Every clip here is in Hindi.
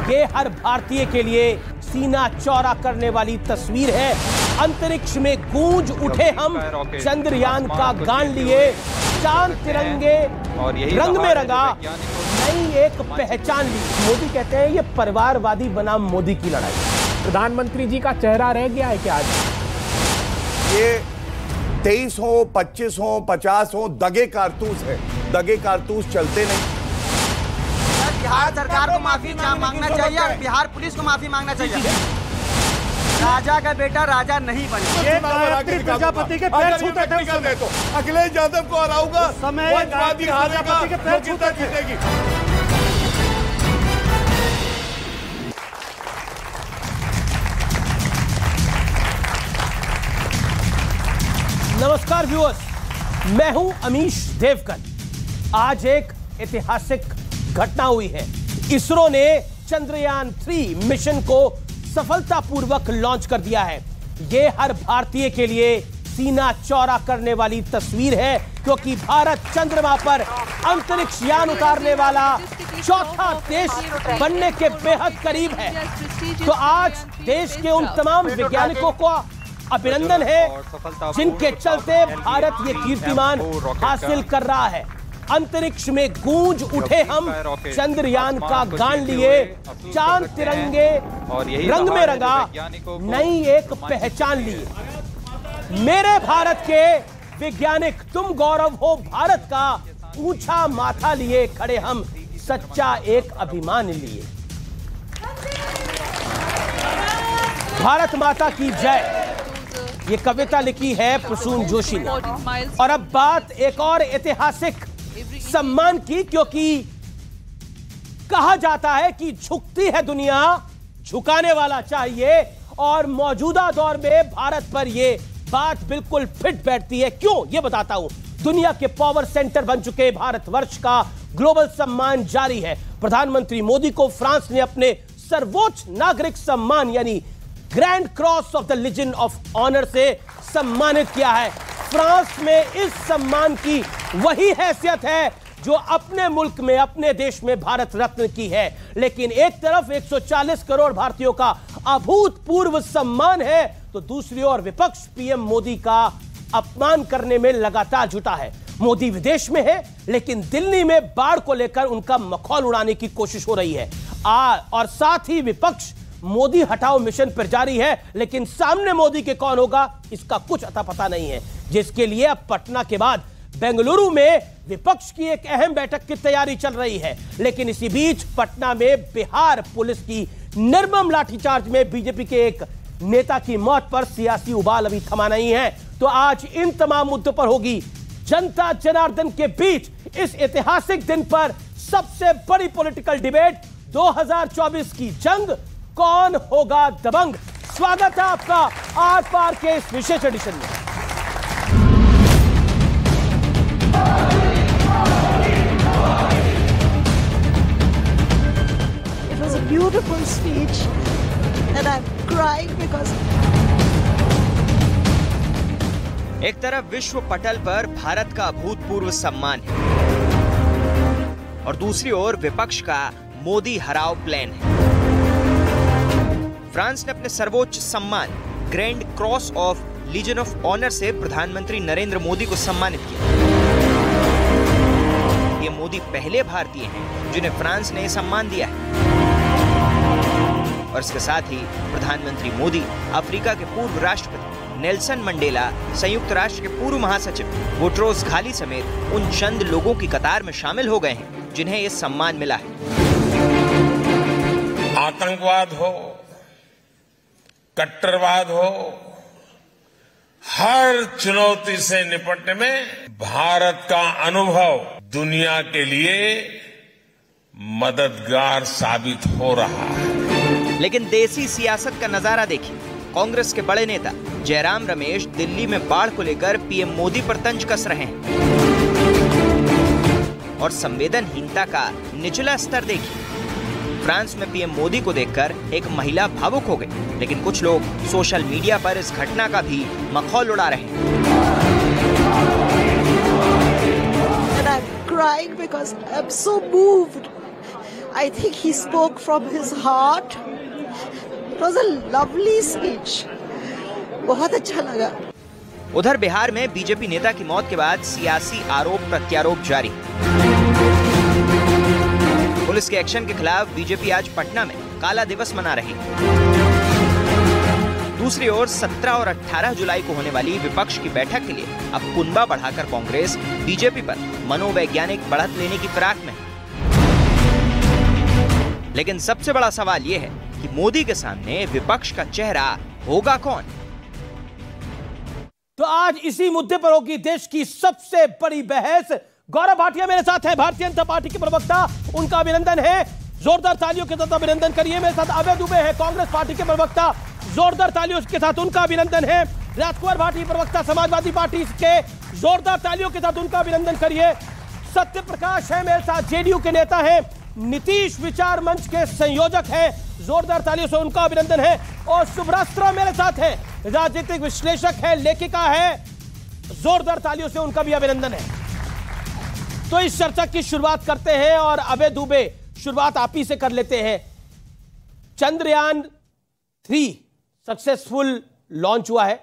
ये हर भारतीय के लिए सीना चौड़ा करने वाली तस्वीर है। अंतरिक्ष में गूंज उठे हम, चंद्रयान का गान लिए, चांद तिरंगे रंग में रंगा, नई एक पहचान ली। मोदी कहते हैं ये परिवारवादी बनाम मोदी की लड़ाई। प्रधानमंत्री जी का चेहरा रह गया है क्या आज? ये 23 हो, 25 हो, 50 हो, दगे कारतूस है। दगे कारतूस चलते नहीं। बिहार सरकार को माफी मांगना चाहिए, बिहार पुलिस को माफी मांगना चाहिए। राजा का बेटा राजा नहीं बने। प्रजापति के पैर छूते थे तो अखिलेश यादव को हराऊंगा, समाजवादी हारेगा, लोकता जीतेगी। नमस्कार व्यूअर्स, मैं हूं अमीश देवगन। आज एक ऐतिहासिक घटना हुई है। इसरो ने चंद्रयान 3 मिशन को सफलतापूर्वक लॉन्च कर दिया है। यह हर भारतीय के लिए सीना चौड़ा करने वाली तस्वीर है, क्योंकि भारत चंद्रमा पर अंतरिक्ष यान उतारने वाला चौथा देश बनने के बेहद करीब है। तो आज देश के उन तमाम वैज्ञानिकों को अभिनंदन है जिनके चलते भारत ये कीर्तिमान हासिल कर रहा है। अंतरिक्ष में गूंज उठे हम, चंद्रयान का गान लिए, चांद तिरंगे रंग में रंगा, नई एक पहचान ली। मेरे भारत के वैज्ञानिक, तुम गौरव हो भारत का, ऊंचा माथा लिए खड़े हम, सच्चा एक अभिमान लिए। भारत माता की जय, ये कविता लिखी है प्रसून जोशी ने। और अब बात एक और ऐतिहासिक सम्मान की, क्योंकि कहा जाता है कि झुकती है दुनिया, झुकाने वाला चाहिए। और मौजूदा दौर में भारत पर यह बात बिल्कुल फिट बैठती है। क्यों, यह बताता हूं। दुनिया के पावर सेंटर बन चुके भारतवर्ष का ग्लोबल सम्मान जारी है। प्रधानमंत्री मोदी को फ्रांस ने अपने सर्वोच्च नागरिक सम्मान यानी grand cross of the legion of honour से सम्मानित किया है। फ्रांस में इस सम्मान की वही हैसियत है जो अपने मुल्क में, अपने देश में भारत रत्न की है। लेकिन एक तरफ 140 करोड़ भारतीयों का अभूतपूर्व सम्मान है, तो दूसरी ओर विपक्ष पीएम मोदी का अपमान करने में लगातार जुटा है। मोदी विदेश में है, लेकिन दिल्ली में बाढ़ को लेकर उनका मखौल उड़ाने की कोशिश हो रही है। और साथ ही विपक्ष मोदी हटाओ मिशन पर जारी है, लेकिन सामने मोदी के कौन होगा इसका कुछ अता पता नहीं है। जिसके लिए अब पटना के बाद बेंगलुरु में विपक्ष की एक अहम बैठक की तैयारी चल रही है। लेकिन इसी बीच पटना में बिहार पुलिस की निर्मम लाठीचार्ज में बीजेपी के एक नेता की मौत पर सियासी उबाल अभी थमा नहीं है। तो आज इन तमाम मुद्दों पर होगी जनता जनार्दन के बीच इस ऐतिहासिक दिन पर सबसे बड़ी पॉलिटिकल डिबेट, 2024 की जंग, कौन होगा दबंग। स्वागत है आपका आर पार के इस विशेष एडिशन में। It was a beautiful speech and I'm crying because एक तरफ विश्व पटल पर भारत का अभूतपूर्व सम्मान है और दूसरी ओर विपक्ष का मोदी हराओ प्लान है। फ्रांस ने अपने सर्वोच्च सम्मान grand cross of legion of honour से प्रधानमंत्री नरेंद्र मोदी को सम्मानित किया। ये मोदी पहले भारतीय हैं जिन्हें फ्रांस ने सम्मान दिया है। और इसके साथ ही प्रधानमंत्री मोदी अफ्रीका के पूर्व राष्ट्रपति नेल्सन मंडेला, संयुक्त राष्ट्र के पूर्व महासचिव बुटरोस घाली समेत उन चंद लोगों की कतार में शामिल हो गए हैं जिन्हें ये सम्मान मिला है। आतंकवाद हो, कट्टरवाद हो, हर चुनौती से निपटने में भारत का अनुभव दुनिया के लिए मददगार साबित हो रहा है। लेकिन देसी सियासत का नजारा देखिए। कांग्रेस के बड़े नेता जयराम रमेश दिल्ली में बाढ़ को लेकर पीएम मोदी पर तंज कस रहे हैं और संवेदनहीनता का निचला स्तर देखिए। फ्रांस में पीएम मोदी को देखकर एक महिला भावुक हो गई, लेकिन कुछ लोग सोशल मीडिया पर इस घटना का भी मखौल उड़ा रहे हैं। and I'm crying because I'm so moved. I think he spoke from his heart. It was a lovely speech. बहुत अच्छा लगा। उधर बिहार में बीजेपी नेता की मौत के बाद सियासी आरोप प्रत्यारोप जारी। पुलिस के एक्शन के खिलाफ बीजेपी आज पटना में काला दिवस मना रही। दूसरी ओर 17 और 18 जुलाई को होने वाली विपक्ष की बैठक के लिए अब कुनबा बढ़ाकर कांग्रेस बीजेपी पर मनोवैज्ञानिक बढ़त लेने की फिराक में है। लेकिन सबसे बड़ा सवाल यह है कि मोदी के सामने विपक्ष का चेहरा होगा कौन? तो आज इसी मुद्दे पर होगी देश की सबसे बड़ी बहस। गौरव भाटिया मेरे साथ हैं, भारतीय जनता पार्टी के प्रवक्ता, उनका अभिनंदन है, जोरदार तालियों के साथ अभिनंदन करिए। मेरे साथ अभय दुबे है, कांग्रेस पार्टी के प्रवक्ता, जोरदार तालियों के साथ उनका अभिनंदन है। राजकुमार भाटी प्रवक्ता समाजवादी पार्टी के, जोरदार तालियों के साथ उनका अभिनंदन करिए। सत्य प्रकाश है मेरे साथ, जेडीयू के नेता हैं, नीतीश विचार मंच के संयोजक हैं, जोरदार तालियों से उनका अभिनंदन है। और सुब्रस्त्रा मेरे साथ है, राजनीतिक विश्लेषक है, लेखिका है, जोरदार तालियों से उनका भी अभिनंदन है। तो इस चर्चा की शुरुआत करते हैं और अभय दुबे शुरुआत आप ही से कर लेते हैं। चंद्रयान 3 सक्सेसफुल लॉन्च हुआ है,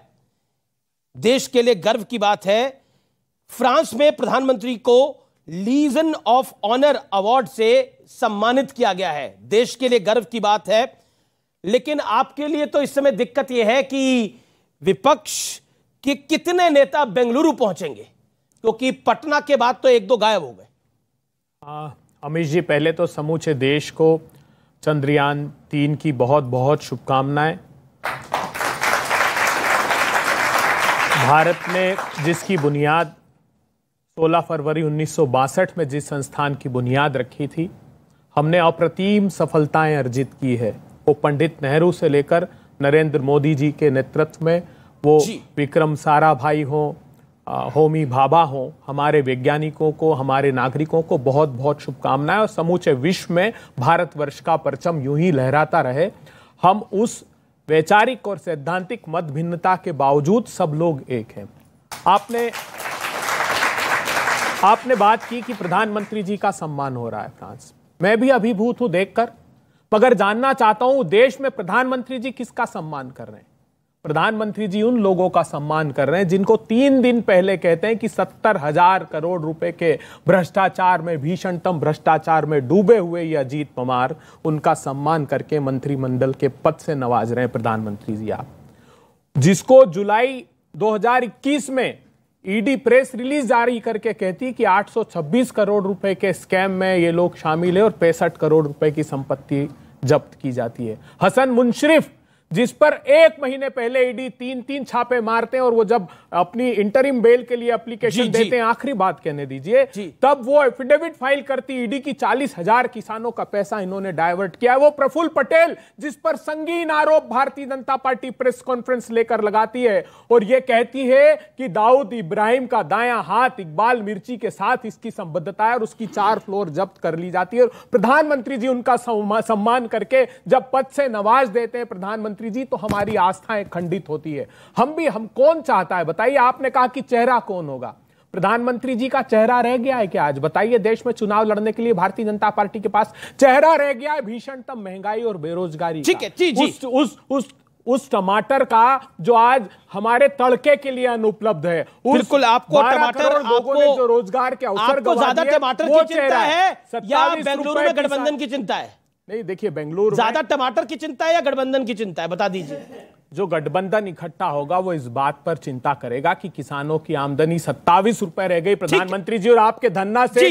देश के लिए गर्व की बात है। फ्रांस में प्रधानमंत्री को लीजन ऑफ ऑनर अवार्ड से सम्मानित किया गया है, देश के लिए गर्व की बात है। लेकिन आपके लिए तो इस समय दिक्कत यह है कि विपक्ष के कितने नेता बेंगलुरु पहुंचेंगे, क्योंकि पटना के बाद तो 1-2 गायब हो गए। अमित जी, पहले तो समूचे देश को चंद्रयान 3 की बहुत बहुत शुभकामनाएं। भारत ने जिसकी बुनियाद 16 फरवरी 1962 में जिस संस्थान की बुनियाद रखी थी, हमने अप्रतिम सफलताएं अर्जित की है। वो पंडित नेहरू से लेकर नरेंद्र मोदी जी के नेतृत्व में, वो विक्रम साराभाई हो, होमी भाभा हो, हमारे वैज्ञानिकों को, हमारे नागरिकों को बहुत बहुत शुभकामनाएं। और समूचे विश्व में भारतवर्ष का परचम यूं ही लहराता रहे। हम उस वैचारिक और सैद्धांतिक मत भिन्नता के बावजूद सब लोग एक हैं। आपने बात की कि प्रधानमंत्री जी का सम्मान हो रहा है फ्रांस, मैं भी अभिभूत हूं देखकर, मगर जानना चाहता हूं देश में प्रधानमंत्री जी किसका सम्मान कर रहे हैं? प्रधानमंत्री जी उन लोगों का सम्मान कर रहे हैं जिनको 3 दिन पहले कहते हैं कि 70,000 करोड़ रुपए के भ्रष्टाचार में, भीषणतम भ्रष्टाचार में डूबे हुए ये अजीत पवार, उनका सम्मान करके मंत्रिमंडल के पद से नवाज रहे हैं प्रधानमंत्री जी आप। जिसको जुलाई 2021 में ईडी प्रेस रिलीज जारी करके कहती कि 826 करोड़ रुपए के स्कैम में ये लोग शामिल है और 65 करोड़ रुपए की संपत्ति जब्त की जाती है। हसन मुशर्रफ, जिस पर 1 महीने पहले ईडी 3 छापे मारते हैं और वो जब अपनी इंटरिम बेल के लिए एप्लीकेशन देते हैं, आखिरी बात कहने दीजिए, तब वो एफिडेविट फाइल करती ईडी की 40,000 किसानों का पैसा इन्होंने डाइवर्ट किया। वो प्रफुल्ल पटेल, जिस पर संगीन आरोप Bharatiya Janata party press conference लेकर लगाती है और ये कहती है कि दाऊद इब्राहिम का दायां हाथ इकबाल मिर्ची के साथ इसकी संबद्धता है और उसकी 4 फ्लोर जब्त कर ली जाती है। और प्रधानमंत्री जी उनका सम्मान करके जब पद से नवाज देते हैं प्रधानमंत्री जी, तो हमारी आस्थाएं खंडित होती है। हम कौन चाहता है बताइए? आपने कहा कि चेहरा कौन होगा, प्रधानमंत्री जी का चेहरा रह गया है क्या आज? बताइए, देश में चुनाव लड़ने के लिए भारतीय जनता पार्टी के पास चेहरा रह गया है भीषणतम महंगाई और बेरोजगारी। ठीक है जी। उस टमाटर का जो आज हमारे तड़के के लिए अनुपलब्ध है, बिल्कुल आपको टमाटर, लोगों ने जो रोजगार के अवसर आपको ज्यादा टमाटर की चिंता है या बेंगलुरु में गठबंधन की चिंता है? नहीं, देखिए, बेंगलुरु ज्यादा टमाटर की चिंता है या गठबंधन की चिंता है, बता दीजिए। जो गठबंधन इकट्ठा होगा वो इस बात पर चिंता करेगा कि किसानों की आमदनी 27 रुपए रह गई प्रधानमंत्री जी, और आपके धन्ना से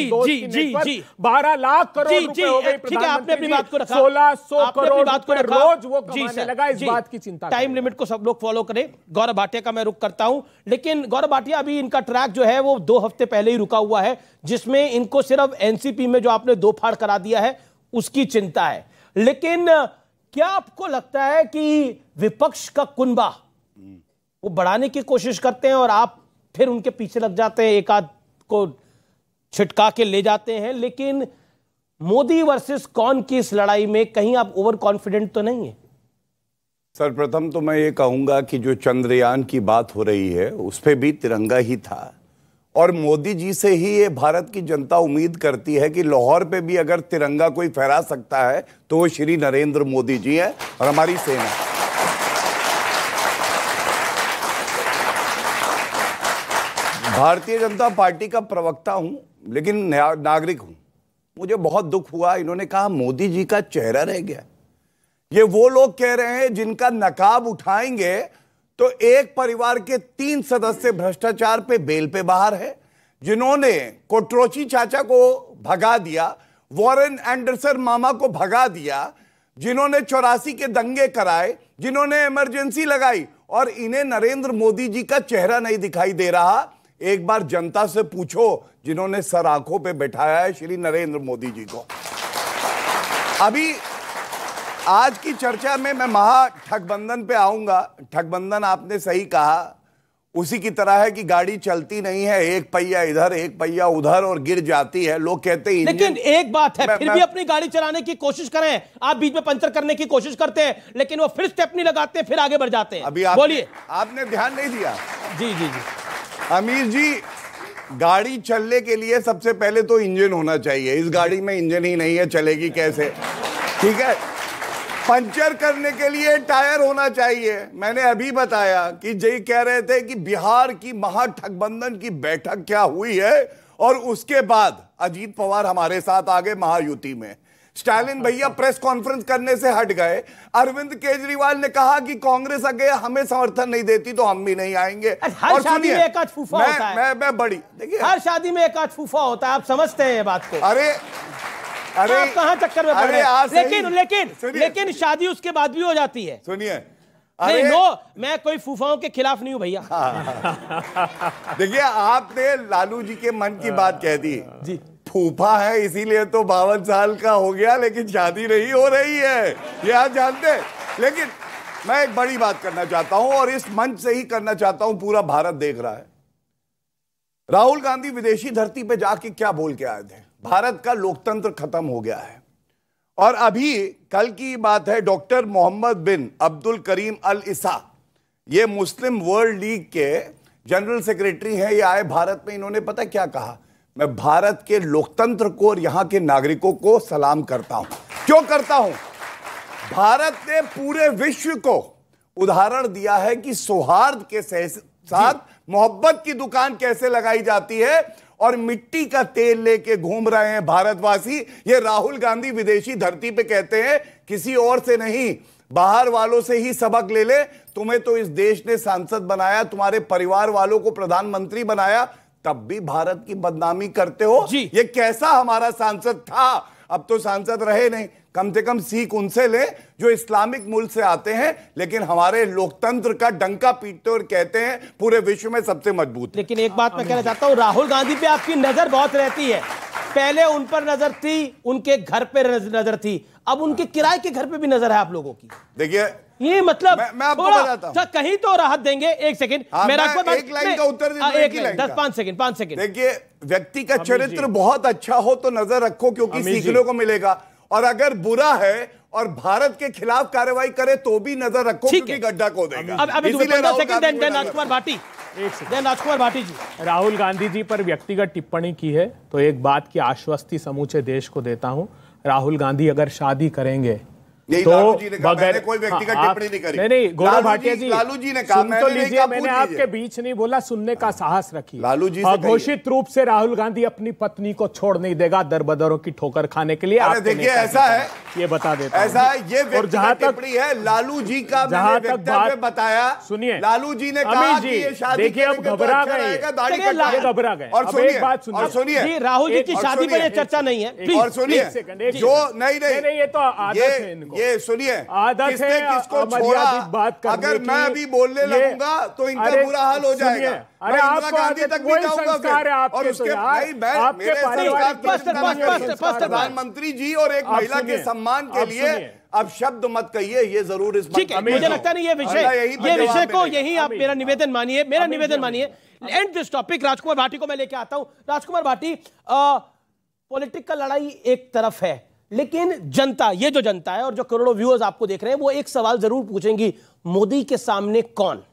12 लाख करोड़ रुपए हो गई प्रधानमंत्री जी, 1600 करोड़ रुपए रोज वो कमाने लगा। इस बात की चिंता, टाइम लिमिट को सब लोग फॉलो करें। गौरव भाटिया का मैं रुक करता हूं, लेकिन गौरव भाटिया, अभी इनका ट्रैक जो है वो 2 हफ्ते पहले ही रुका हुआ है, जिसमें इनको सिर्फ एनसीपी में जो आपने 2 फाड़ करा दिया है उसकी चिंता है। लेकिन क्या आपको लगता है कि विपक्ष का कुनबा वो बढ़ाने की कोशिश करते हैं और आप फिर उनके पीछे लग जाते हैं, एक आध को छिटका के ले जाते हैं, लेकिन मोदी वर्सेस कौन की इस लड़ाई में कहीं आप ओवर कॉन्फिडेंट तो नहीं है? सर्वप्रथम तो मैं ये कहूंगा कि जो चंद्रयान की बात हो रही है उस पे भी तिरंगा ही था और मोदी जी से ही ये भारत की जनता उम्मीद करती है कि लाहौर पे भी अगर तिरंगा कोई फहरा सकता है तो वो श्री नरेंद्र मोदी जी हैं और हमारी सेना। भारतीय जनता पार्टी का प्रवक्ता हूं लेकिन नागरिक हूं। मुझे बहुत दुख हुआ, इन्होंने कहा मोदी जी का चेहरा रह गया। ये वो लोग कह रहे हैं जिनका नकाब उठाएंगे तो एक परिवार के 3 सदस्य भ्रष्टाचार पे बेल पे बाहर है, जिन्होंने कोट्रोची चाचा को भगा दिया, वॉरेन एंडरसन मामा को भगा दिया, जिन्होंने 84 के दंगे कराए, जिन्होंने इमरजेंसी लगाई, और इन्हें नरेंद्र मोदी जी का चेहरा नहीं दिखाई दे रहा। एक बार जनता से पूछो जिन्होंने सर आंखों पे बैठाया है श्री नरेंद्र मोदी जी को। अभी आज की चर्चा में मैं महा ठगबंधन पे आऊंगा। ठगबंधन आपने सही कहा, उसी की तरह है कि गाड़ी चलती नहीं है, एक पहिया इधर एक पहिया उधर और गिर जाती है। लोग कहते हैं लेकिन एक बात है, फिर भी अपनी गाड़ी चलाने की कोशिश करें। आप बीच में पंचर करने की कोशिश करते हैं लेकिन वो फिर स्टेपनी लगाते हैं, फिर आगे बढ़ जाते हैं। अभी बोलिए, आपने ध्यान नहीं दिया। जी जी जी अमीर जी, गाड़ी चलने के लिए सबसे पहले तो इंजन होना चाहिए। इस गाड़ी में इंजन ही नहीं है, चलेगी कैसे? ठीक है। पंचर करने के लिए टायर होना चाहिए। मैंने अभी बताया कि जय कह रहे थे कि बिहार की महाठगबंधन की बैठक क्या हुई है, और उसके बाद अजीत पवार हमारे साथ आ गए महायुति में। स्टालिन भैया प्रेस कॉन्फ्रेंस करने से हट गए। अरविंद केजरीवाल ने कहा कि कांग्रेस अगर हमें समर्थन नहीं देती तो हम भी नहीं आएंगे। हर शादी में एक आध फूफा होता है। मैं बड़ी देखिए, हर शादी में एक आध फूफा होता है, आप समझते हैं ये बात को। अरे आप कहां चक्कर में पड़ रहे हैं? लेकिन शादी उसके बाद भी हो जाती है। सुनिए, नहीं, नो, मैं कोई फूफाओं के खिलाफ नहीं हूं भैया। देखिए, आपने लालू जी के मन की बात कह दी जी। फूफा है इसीलिए तो 52 साल का हो गया, लेकिन शादी नहीं हो रही है, ये आप जानते। लेकिन मैं एक बड़ी बात करना चाहता हूं और इस मंच से ही करना चाहता हूं, पूरा भारत देख रहा है। राहुल गांधी विदेशी धरती पे जाके क्या बोल के आए थे? भारत का लोकतंत्र खत्म हो गया है। और अभी कल की बात है, डॉक्टर मोहम्मद बिन अब्दुल करीम अल इसा, ये मुस्लिम वर्ल्ड लीग के जनरल सेक्रेटरी हैं, ये आए भारत में। इन्होंने पता क्या कहा? मैं भारत के लोकतंत्र को और यहां के नागरिकों को सलाम करता हूं। क्यों करता हूं? भारत ने पूरे विश्व को उदाहरण दिया है कि सौहार्द के साथ मोहब्बत की दुकान कैसे लगाई जाती है, और मिट्टी का तेल लेके घूम रहे हैं भारतवासी। ये राहुल गांधी विदेशी धरती पे कहते हैं, किसी और से नहीं, बाहर वालों से ही सबक ले ले। तुम्हें तो इस देश ने सांसद बनाया, तुम्हारे परिवार वालों को प्रधानमंत्री बनाया, तब भी भारत की बदनामी करते हो। ये कैसा हमारा सांसद था? अब तो सांसद रहे नहीं। कम से कम सीख उनसे ले जो इस्लामिक मुल्क से आते हैं, लेकिन हमारे लोकतंत्र का डंका पीटते और कहते हैं पूरे विश्व में सबसे मजबूत। लेकिन एक बात मैं कहना चाहता हूं, राहुल गांधी पे आपकी नजर बहुत रहती है। पहले उन पर नजर थी, उनके घर पे नजर थी, अब उनके किराए के घर पे भी नजर है आप लोगों की। देखिए, ये मतलब मैं आपको बताता हूं, कहीं तो राहत देंगे। एक सेकंड, मेरा एक लाइन का उत्तर दे, 5 सेकंड। देखिए, व्यक्ति का चरित्र बहुत अच्छा हो तो नजर रखो, क्योंकि सीखने को मिलेगा। और अगर बुरा है और भारत के खिलाफ कार्रवाई करे तो भी नजर रखो, क्योंकि गड्ढा को देगा। राजकुमार भाटी जी, राहुल गांधी जी पर व्यक्तिगत टिप्पणी की है तो एक बात की आश्वस्ति समूचे देश को देता हूं, राहुल गांधी अगर शादी करेंगे तो बगैर कोई व्यक्तिगत टिप्पणी नहीं करी। नहीं, गौरव भाटिया जी, लालू जी ने कहा, तो लीजिए, मैंने आपके बीच नहीं बोला, सुनने का साहस रखिए। लालू जी घोषित रूप से राहुल गांधी अपनी पत्नी को छोड़ नहीं देगा दरबदरों की ठोकर खाने के लिए। देखिए, ऐसा है, ये बता देता हूं, ऐसा है, ये व्यक्तिगत टिप्पणी है लालू जी का। जहां तक बात बताया, सुनिए, लालू जी ने कहा कि ये शादी, देखिए अब घबरा गए, घबरा गए। और सुनिए, राहुल जी की शादी पर चर्चा नहीं है। और सुनिए, जो नहीं, ये तो आदत है इनको, ये सुनिए, आदत है किसको छोड़ा, बात करने अगर मैं अभी बोलने लगूंगा तो इनका बुरा हाल हो जाएगा। अरे आपको गांधी तक भी जाऊंगा और उसके प्रधानमंत्री जी और एक महिला के सम्मान के लिए अब शब्द मत कहिए, ये जरूर इस मुझे लगता नहीं ये विषय को यही आप मेरा निवेदन मानिए। And this topic. Rajkumar Bhati को मैं लेके आता हूं। राजकुमार भाटी, पॉलिटिकल लड़ाई एक तरफ है, लेकिन जनता, ये जो जनता है और जो करोड़ों व्यूअर्स आपको देख रहे हैं, वो एक सवाल जरूर पूछेंगी, मोदी के सामने कौन?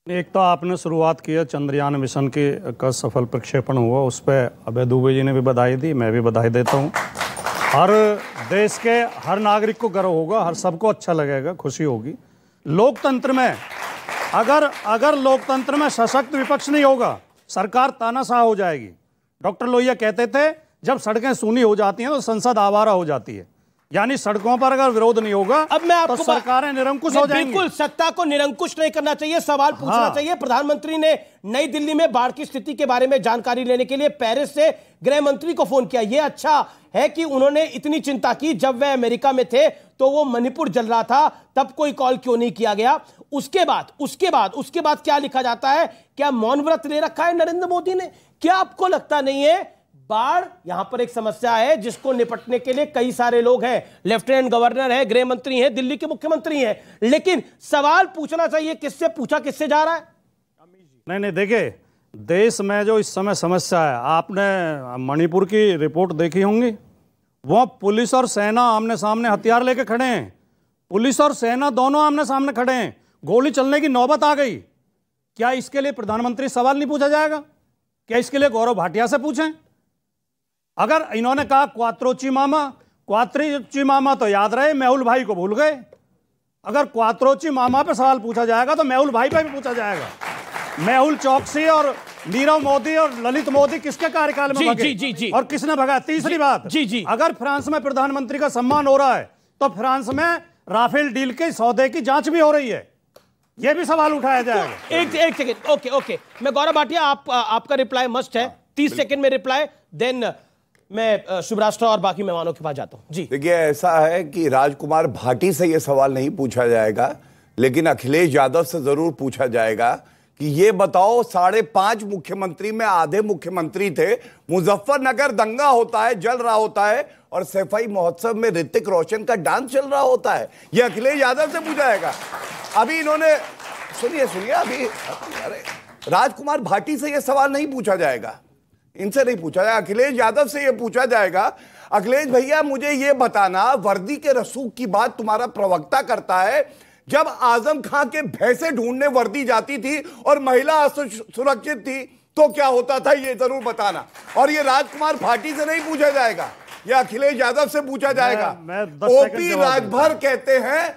एक तो आपने शुरुआत की है चंद्रयान मिशन का सफल प्रक्षेपण हुआ, उस पर अभय दुबे जी ने भी बधाई दी, मैं भी बधाई देता हूँ। हर देश के हर नागरिक को गर्व होगा, हर सबको अच्छा लगेगा, खुशी होगी। लोकतंत्र में अगर लोकतंत्र में सशक्त विपक्ष नहीं होगा, सरकार तानाशाह हो जाएगी। डॉक्टर लोहिया कहते थे जब सड़कें सूनी हो जाती हैं तो संसद आवारा हो जाती है, यानी सड़कों पर अगर विरोध नहीं होगा अब मैं आपको तो सरकारें निरंकुश हो जाएंगी। बिल्कुल, सत्ता को निरंकुश नहीं करना चाहिए, सवाल पूछना चाहिए। प्रधानमंत्री ने नई दिल्ली में बाढ़ की स्थिति के बारे में जानकारी लेने के लिए पेरिस से गृह मंत्री को फोन किया। यह अच्छा है कि उन्होंने इतनी चिंता की, जब वह अमेरिका में थे तो वो मणिपुर जल रहा था, तब कोई कॉल क्यों नहीं किया गया? उसके बाद क्या लिखा जाता है? क्या मौन व्रत ले रखा है नरेंद्र मोदी ने? क्या आपको लगता नहीं है बाढ़ यहां पर एक समस्या है जिसको निपटने के लिए कई सारे लोग हैं, लेफ्टिनेंट गवर्नर है, गृह मंत्री हैं, दिल्ली के मुख्यमंत्री हैं, लेकिन सवाल पूछना चाहिए किससे पूछा किससे जा रहा है? नहीं देखिए, देश में जो इस समय समस्या है, आपने मणिपुर की रिपोर्ट देखी होंगी, वहां पुलिस और सेना आमने सामने हथियार लेके खड़े हैं, पुलिस और सेना दोनों आमने सामने खड़े हैं, गोली चलने की नौबत आ गई। क्या इसके लिए प्रधानमंत्री सवाल नहीं पूछा जाएगा? क्या इसके लिए गौरव भाटिया से पूछें? अगर इन्होंने कहा क्वात्रोची मामा तो याद रहे, मेहुल भाई को भूल गए। अगर क्वात्रोची मामा पे सवाल पूछा जाएगा तो मेहुल भाई पे भी पूछा जाएगा। मेहुल चौकसी और नीरव मोदी और ललित मोदी किसके कार्यकाल में भगे और किसने भगा? तीसरी बात, अगर फ्रांस में प्रधानमंत्री का सम्मान हो रहा है तो फ्रांस में राफेल डील के सौदे की जांच भी हो रही है, यह भी सवाल उठाया जाएगा। एक सेकंड, ओके, मैं गौरव भाटिया, आपका रिप्लाई मस्ट है, 30 सेकंड में रिप्लाई, देन मैं शुभराष्ट्र और बाकी मेहमानों के पास जाता हूं। जी देखिए, ऐसा है कि राजकुमार भाटी से यह सवाल नहीं पूछा जाएगा, लेकिन अखिलेश यादव से जरूर पूछा जाएगा कि ये बताओ, 5.5 मुख्यमंत्री में आधे मुख्यमंत्री थे, मुजफ्फरनगर दंगा होता है, जल रहा होता है, और सफाई महोत्सव में ऋतिक रोशन का डांस चल रहा होता है, ये अखिलेश यादव से पूछा जाएगा। अभी इन्होंने सुनिए अभी, अरे राजकुमार भाटी से यह सवाल नहीं पूछा जाएगा, इनसे नहीं पूछा जाएगा, अखिलेश यादव से यह पूछा जाएगा। अखिलेश भैया, मुझे यह बताना, वर्दी के रसूख की बात तुम्हारा प्रवक्ता करता है, जब आजम खां के भैंसे ढूंढने वर्दी जाती थी और महिला सुरक्षित थी तो क्या होता था, ये जरूर बताना। और ये राजकुमार भाटी से नहीं पूछा जाएगा, यह अखिलेश यादव से पूछा जाएगा। ओपी राजभर कहते हैं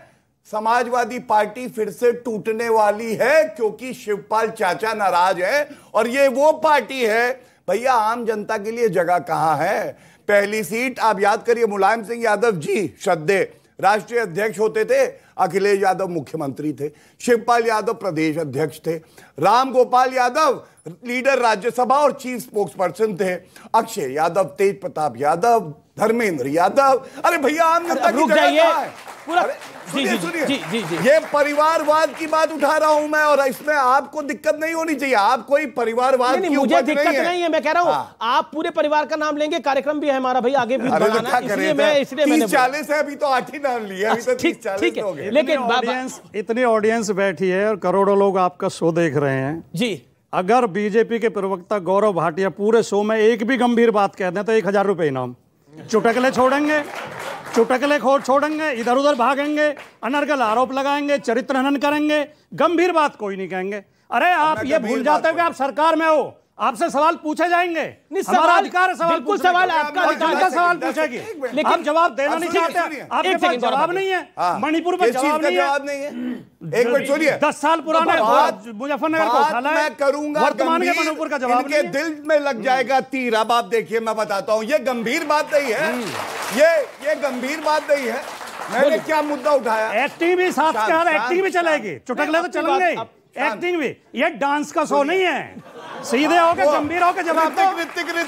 समाजवादी पार्टी फिर से टूटने वाली है क्योंकि शिवपाल चाचा नाराज है, और ये वो पार्टी है भैया, आम जनता के लिए जगह कहां है? पहली सीट आप याद करिए, मुलायम सिंह यादव जी श्रद्धे राष्ट्रीय अध्यक्ष होते थे, अखिलेश यादव मुख्यमंत्री थे, शिवपाल यादव प्रदेश अध्यक्ष थे, राम गोपाल यादव लीडर राज्यसभा और चीफ स्पोक्स पर्सन थे, अक्षय यादव, तेज प्रताप यादव, धर्मेंद्र यादव। अरे भैया, आम जनता की जगह है पूरा। सुनिए, ये परिवारवाद की बात उठा रहा हूं मैं, और इसमें आपको दिक्कत नहीं होनी चाहिए, आप कोई परिवारवाद की मुझे दिक्कत नहीं है, मैं कह रहा हूं आप पूरे परिवार का नाम लेंगे, कार्यक्रम भी है हमारा भाई, आगे भी बढ़ाना है, इसलिए मैंने 30-40 है, अभी तो 8 ही नाम लिए, अभी तो 30-40 हो गए। लेकिन इतनी ऑडियंस बैठी है और करोड़ों लोग आपका शो देख रहे हैं जी। अगर बीजेपी के प्रवक्ता गौरव भाटिया पूरे शो में एक भी गंभीर बात कह दें तो 1000 रुपए इनाम। चुटकले छोड़ेंगे, इधर उधर भागेंगे, अनर्गल आरोप लगाएंगे, चरित्र हनन करेंगे, गंभीर बात कोई नहीं कहेंगे। अरे आप ये भूल जाते हो कि आप सरकार में हो, आपसे सवाल पूछे जाएंगे, हमारा अधिकार है सवाल, बिल्कुल सवाल आपका अधिकार, सवाल पूछेगी, लेकिन आप जवाब देना नहीं चाहते, आपके पास जवाब नहीं है, मणिपुर में जवाब नहीं है। एक मिनट सुनिए, 10 साल पुराना मुजफ्फरनगर को उठाना है, मैं करूंगा, वर्तमान के मणिपुर का जवाब नहीं है। दिल में लग जाएगा तीर। अब आप देखिए, मैं बताता हूं, ये गंभीर बात नहीं है, ये गंभीर बात नहीं है। मैंने क्या मुद्दा उठाया? एक्टिंग भी साथ के एक्टिंग भी चलेगी, चुटकले तो चलेंगे, एक्टिंग भी। ये डांस का शो नहीं है, सीधे होके गंभीर होके जवाब दो। नाचने के लिए